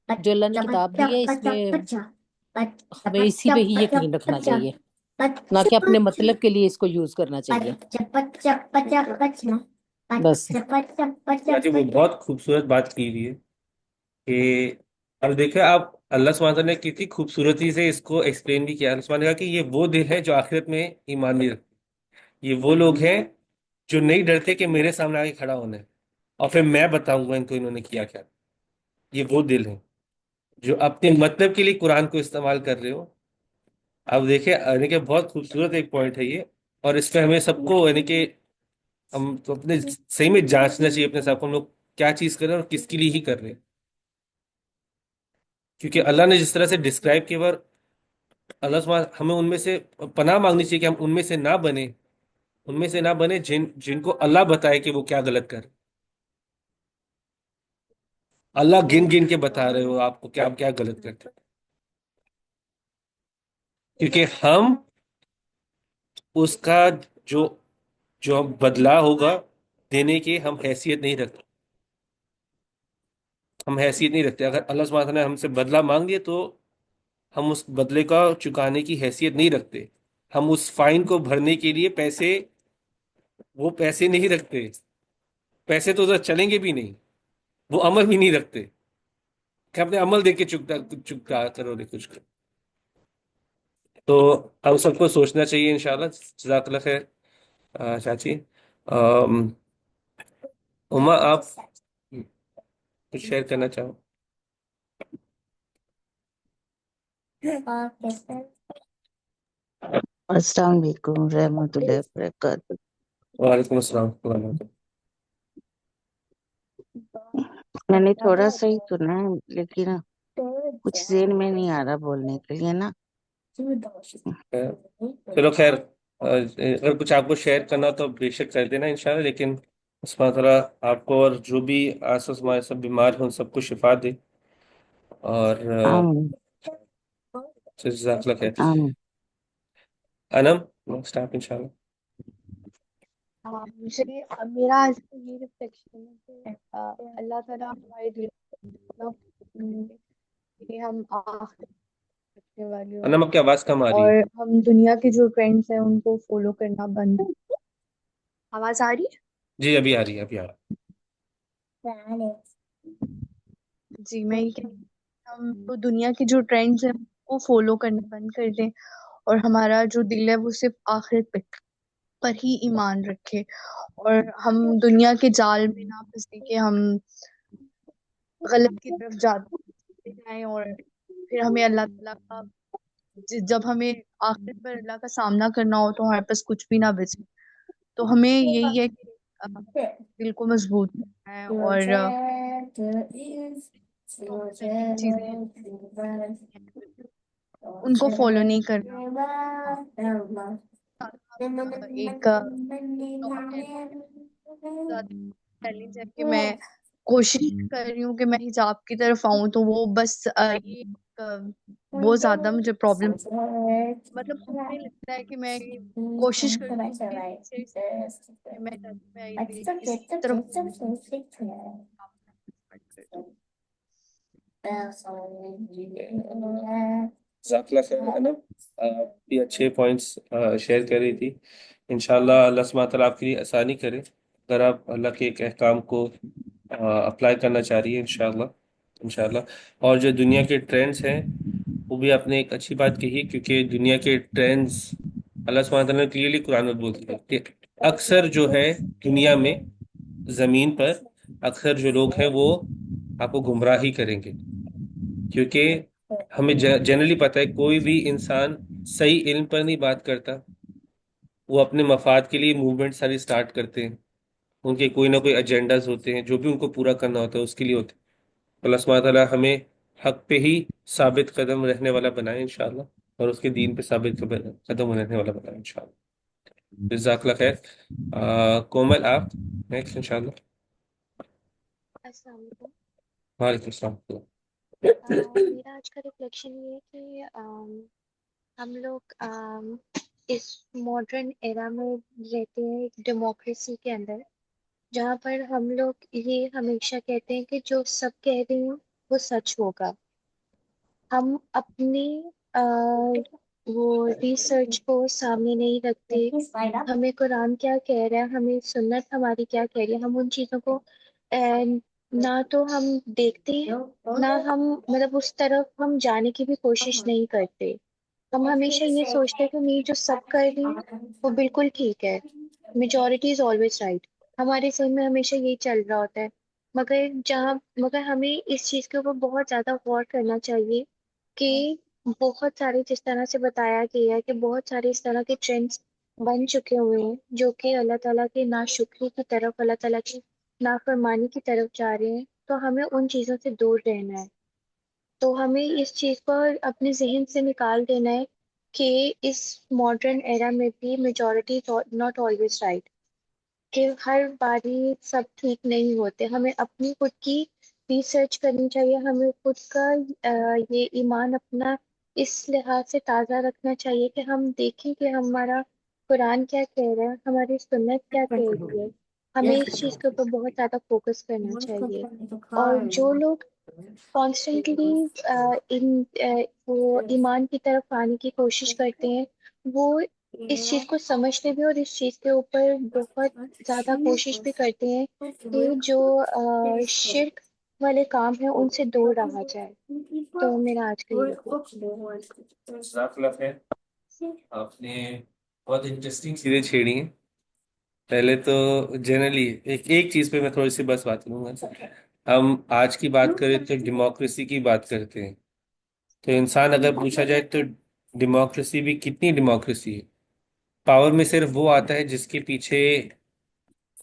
جو اللہ نے کتاب دی ہے اس میں ہمیں اسی پہ ہی یقین رکھنا چاہیے، نہ کہ اپنے مطلب کے لیے اس کو یوز کرنا چاہیے. بس چاچی وہ بہت خوبصورت بات کی ہوئی ہے کہ اب دیکھیں آپ، اللہ سبحانہ وتعالیٰ نے کتنی خوبصورتی سے اس کو ایکسپلین بھی کیا. اللہ سبحانہ نے کہا کہ یہ وہ دل ہے جو آخرت میں ایمان نہیں رکھتے. یہ وہ لوگ ہیں جو نہیں ڈرتے کہ میرے سامنے آگے کھڑا ہونا ہے اور پھر میں بتاؤں گا ان کو انہوں نے کیا کیا. یہ وہ دل ہیں جو اپنے مطلب کے لیے قرآن کو استعمال کر رہے ہو. اب دیکھیں یعنی کہ بہت خوبصورت ایک پوائنٹ ہے یہ، اور اس پہ ہمیں سب کو یعنی کہ ہم تو اپنے صحیح میں جانچنا چاہیے اپنے ساتھ، ہم لوگ کیا چیز کر رہے ہیں اور کس کے لیے ہی کر رہے ہیں. کیونکہ اللہ نے جس طرح سے ڈسکرائب کیا، اور اللہ سبحانہ ہمیں ان میں سے پناہ مانگنی چاہیے کہ ہم ان میں سے نہ بنے، ان میں سے نہ بنے جن کو اللہ بتائے کہ وہ کیا غلط کر. اللہ گن گن کے بتا رہے ہو آپ کو کہ آپ کیا غلط کرتے. کیونکہ ہم اس کا جو جو بدلہ ہوگا دینے کی ہم حیثیت نہیں رکھتے. ہم حیثیت نہیں رکھتے. اگر اللہ سبحانہ نے ہم سے بدلہ مانگ لیا تو ہم اس بدلے کا چکانے کی حیثیت نہیں رکھتے. ہم اس فائن کو بھرنے کے لیے وہ پیسے نہیں رکھتے. پیسے تو ادھر چلیں گے بھی نہیں، وہ عمل بھی نہیں رکھتے کہ اپنے عمل دیکھ کے چکتا کرو گے کچھ. تو ہم سب کو سوچنا چاہیے انشاءاللہ. جزاک اللہ خیر. چاچی اما، آپ کچھ شیئر کرنا چاہو؟ السلام علیکم رحمۃ اللہ وبرکاتہ. وعلیکم السلام ورحمۃ اللہ. میں نے تھوڑا سا ہی سنا ہے لیکن کچھ ذہن میں نہیں آ رہا بولنے کے لیے نا. چلو خیر، اگر کچھ آپ کو شیئر کرنا تو بے شک کر دینا انشاءاللہ. لیکن اللہ تعالیٰ آپ کو اور جو بھی آس پاس ہمارے سب بیمار ہیں ان سب کو شفا دے. اور آمین جزاک اللہ خیر. آمین. انم نیکسٹ آپ انشاءاللہ. مجھے میرا آج کا یہ ریفلیکشن ہے کہ اللہ تعالیٰ ہمارے دل کو کہ ہم آخر رکھنے والے ہوں انم آپ کی آواز کم آ رہی اور ہے. ہم دنیا کے جو ٹرینڈس ہیں ان کو فالو کرنا بند. آواز آ رہی ہے؟ جی ابھی آ رہی ہے، ابھی آ رہی جی میں یہ کہہ رہی ہوں کہ ہم تو دنیا کے جو ٹرینڈس ہیں ان کو فالو کرنا بند کر دیں اور ہمارا جو دل ہے وہ صرف آخرت پر ہی ایمان رکھے اور ہم دنیا کے جال میں نہ پھنسے کہ ہم غلط کی طرف جاتے جائیں اور پھر ہمیں اللہ تعالیٰ کا جب ہمیں آخرت پر اللہ کا سامنا کرنا ہو تو ہمارے پاس کچھ بھی نہ بچے. تو ہمیں یہی ہے کہ دل کو مضبوط کرنا ہے اور جو ذہنی چیزیں ہیں ان کو فالو نہیں کرنا. ایک تھاٹ ہے زیادہ چیلنج ہے کہ میں کوشش کر رہی ہوں کہ میں حجاب کی طرف آؤں تو وہ بس یہ ایک، بہت زیادہ مجھے پرابلم، مطلب مجھے لگتا ہے کہ میں کوشش کرتی ہوں کہ کہ میں اس طرف start کر دوں. جزاک اللہ خیر انم. آپ بھی اچھے پوائنٹس شیئر کر رہی تھی. انشاءاللہ اللہ سبحانہ تعالیٰ آپ کے لیے آسانی کرے اگر آپ اللہ کے ایک احکام کو اپلائی کرنا چاہ رہی ہے انشاءاللہ. انشاءاللہ. اور جو دنیا کے ٹرینڈز ہیں وہ بھی آپ نے ایک اچھی بات کہی، کیونکہ دنیا کے ٹرینڈز اللہ سبحانہ تعالیٰ نے کلیئرلی قرآن میں بولتے ہیں کہ اکثر جو ہے دنیا میں زمین پر اکثر جو لوگ ہیں وہ آپ کو گمراہ ہی کریں گے، کیونکہ ہمیں جنرلی پتہ ہے کوئی بھی انسان صحیح علم پر نہیں بات کرتا. وہ اپنے مفاد کے لیے موومنٹ ساری سٹارٹ کرتے ہیں، ان کے کوئی نہ کوئی ایجنڈاز ہوتے ہیں جو بھی ان کو پورا کرنا ہوتا ہے اس کے لیے ہوتے ہیں. اللہ سبحانہ تعالیٰ ہمیں حق پہ ہی ثابت قدم رہنے والا بنائے انشاءاللہ، اور اس کے دین پہ ثابت قدم رہنے والا بنائے انشاءاللہ. جزاک اللہ خیر. کومل آپ نیکسٹ انشاءاللہ. السلام علیکم. وعلیکم السلام. میرا آج کا ریفلیکشن یہ ہے کہ ہم لوگ اس ماڈرن ایرا میں رہتے ہیں ایک ڈیموکریسی کے اندر، جہاں پر ہم لوگ یہ ہمیشہ کہتے ہیں کہ جو سب کہہ رہے ہیں وہ سچ ہوگا. ہم اپنی وہ ریسرچ کو سامنے نہیں رکھتے. ہمیں قرآن کیا کہہ رہا ہے، ہمیں سنت ہماری کیا کہہ رہی ہے، ہم ان چیزوں کو نہ تو ہم دیکھتے ہیں، نہ ہم مطلب اس طرف ہم جانے کی بھی کوشش نہیں کرتے. ہم ہمیشہ یہ سوچتے ہیں کہ نہیں جو سب کر رہی ہیں وہ بالکل ٹھیک ہے، میجورٹی از آلویز رائٹ. ہمارے ذہن میں ہمیشہ یہی چل رہا ہوتا ہے. مگر ہمیں اس چیز کے اوپر بہت زیادہ غور کرنا چاہیے کہ بہت سارے جس طرح سے بتایا گیا ہے کہ بہت سارے اس طرح کے ٹرینڈس بن چکے ہوئے ہیں جو کہ اللہ تعالیٰ کے ناشکری کی طرف، اللہ تعالیٰ کی نافرمانی کی طرف جا رہے ہیں. تو ہمیں ان چیزوں سے دور رہنا ہے. تو ہمیں اس چیز کو اپنے ذہن سے نکال دینا ہے کہ اس ماڈرن ایرا میں بھی میجورٹی ناٹ آلویز رائٹ، کہ ہر باری سب ٹھیک نہیں ہوتے. ہمیں اپنی خود کی ریسرچ کرنی چاہیے، ہمیں خود کا یہ ایمان اپنا اس لحاظ سے تازہ رکھنا چاہیے کہ ہم دیکھیں کہ ہمارا قرآن کیا کہہ رہا ہے، ہماری سنت کیا کہہ رہی ہے. ہمیں اس چیز کے اوپر بہت زیادہ فوکس کرنا چاہیے. اور جو لوگ کانسٹنٹلی وہ ایمان کی طرف آنے کی کوشش کرتے ہیں وہ اس چیز کو سمجھتے بھی اور اس چیز کے اوپر بہت زیادہ کوشش بھی کرتے ہیں کہ جو شرک والے کام ہیں ان سے دور رہا جائے. تو میرا آج کا یہ جزاک اللہ خیر. آپ نے بہت انٹرسٹنگ چیزیں چھیڑی ہیں. پہلے تو جنرلی ایک چیز پہ میں تھوڑی سی بس بات کروں گا. ہم آج کی بات کریں تو ڈیموکریسی کی بات کرتے ہیں، تو انسان اگر پوچھا جائے تو ڈیموکریسی بھی کتنی ڈیموکریسی ہے. پاور میں صرف وہ آتا ہے جس کے پیچھے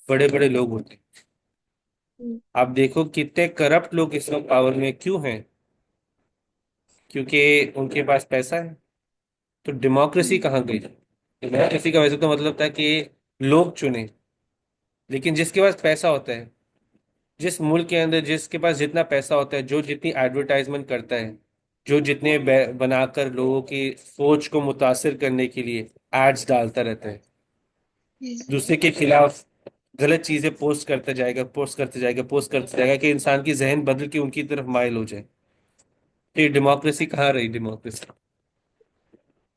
بڑے بڑے لوگ ہوتے ہیں. آپ دیکھو کتنے کرپٹ لوگ اس وقت پاور میں کیوں ہیں؟ کیونکہ ان کے پاس پیسہ ہے. تو ڈیموکریسی کہاں گئی؟ ڈیموکریسی کا ویسے تو مطلب تھا کہ لوگ چنیں، لیکن جس کے پاس پیسہ ہوتا ہے، جس ملک کے اندر جس کے پاس جتنا پیسہ ہوتا ہے، جو جتنی ایڈورٹائزمنٹ کرتا ہے، جو جتنے بنا کر لوگوں کی سوچ کو متاثر کرنے کے لیے ایڈز ڈالتا رہتا ہے، دوسرے کے خلاف غلط چیزیں پوسٹ کرتا جائے گا، پوسٹ کرتے جائے گا، پوسٹ کرتے جائے گا کہ انسان کی ذہن بدل کے ان کی طرف مائل ہو جائے. تو یہ ڈیموکریسی کہاں رہی ڈیموکریسی؟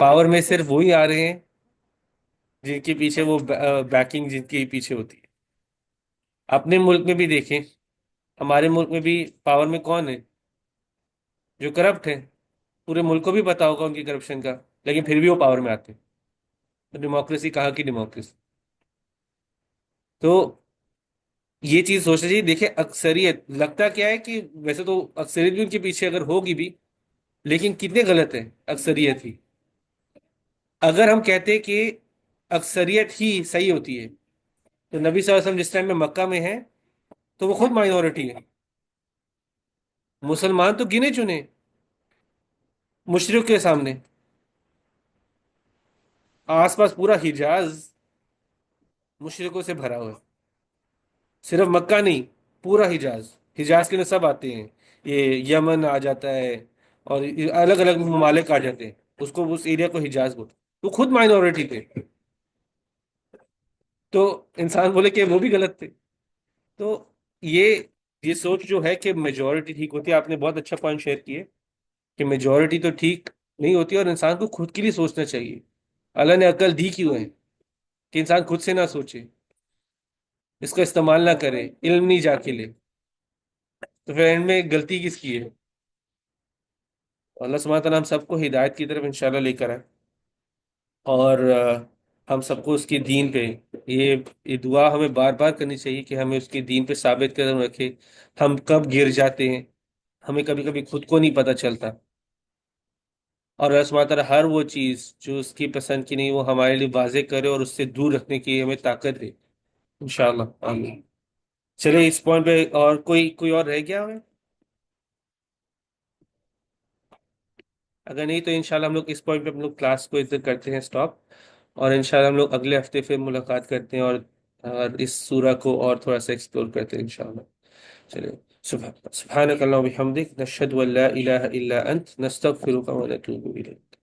پاور میں صرف وہی آ رہے ہیں جن کے پیچھے وہ بیکنگ جن کے پیچھے ہوتی ہے. اپنے ملک میں بھی دیکھیں، ہمارے ملک میں بھی پاور میں کون ہے؟ جو کرپٹ ہے. پورے ملک کو بھی پتا ہوگا ان کی کرپشن کا، لیکن پھر بھی وہ پاور میں آتے ہیں. تو ڈیموکریسی کہاں کی ڈیموکریسی؟ تو یہ چیز سوچنا چاہیے. دیکھیں اکثریت لگتا کیا ہے کہ ویسے تو اکثریت بھی ان کے پیچھے اگر ہوگی بھی، لیکن کتنے غلط ہے اکثریت ہی. اگر ہم کہتے کہ اکثریت ہی صحیح ہوتی ہے، تو نبی صلی اللہ علیہ وسلم جس ٹائم میں مکہ میں ہیں تو وہ خود مائنورٹی ہے. مسلمان تو گنے چنے مشرق کے سامنے. آس پاس پورا حجاز مشرقوں سے بھرا ہوا ہے. صرف مکہ نہیں، پورا حجاز. حجاز کے اندر سب آتے ہیں. یہ یمن آ جاتا ہے اور الگ الگ ممالک آ جاتے ہیں. اس کو اس ایریا کو حجاز بولتے. تو خود مائنورٹی تھے. تو انسان بولے کہ وہ بھی غلط تھے. تو یہ سوچ جو ہے کہ میجورٹی ٹھیک ہوتی ہے. آپ نے بہت اچھا پوائنٹ شیئر کیے کہ میجورٹی تو ٹھیک نہیں ہوتی اور انسان کو خود کے لیے سوچنا چاہیے. اللہ نے عقل دی کیوں ہے؟ کہ انسان خود سے نہ سوچے، اس کا استعمال نہ کرے، علم نہیں جا کے لے. تو پھر اینڈ میں غلطی کس کی ہے؟ اللہ سبحانہ تعالیٰ ہم سب کو ہدایت کی طرف انشاءاللہ لے کر آئے. اور ہم سب کو اس کے دین پہ یہ دعا ہمیں بار بار کرنی چاہیے کہ ہمیں اس کے دین پہ ثابت قدم رکھے. ہم کب گر جاتے ہیں ہمیں کبھی کبھی خود کو نہیں پتہ چلتا. اور اللہ سبحانہ تعالیٰ ہر وہ چیز جو اس کی پسند کی نہیں وہ ہمارے لیے واضح کرے اور اس سے دور رکھنے کی ہمیں طاقت دے انشاءاللہ. آمین. چلے اس پوائنٹ پہ اور کوئی اور رہ گیا ہے؟ اگر نہیں تو انشاءاللہ ہم لوگ اس پوائنٹ پہ ہم لوگ کلاس کو ادھر کرتے ہیں سٹاپ. اور انشاءاللہ ہم لوگ اگلے ہفتے پھر ملاقات کرتے ہیں اور اس سورہ کو اور تھوڑا سا ایکسپلور کرتے ہیں انشاءاللہ. چلے سبحانک اللہم وبحمدک نشہد ان لا الہ الا انت نستغفرک ونتوب الیک.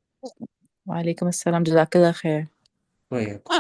وعلیکم السلام، جزاک اللہ خیر. وعلیکم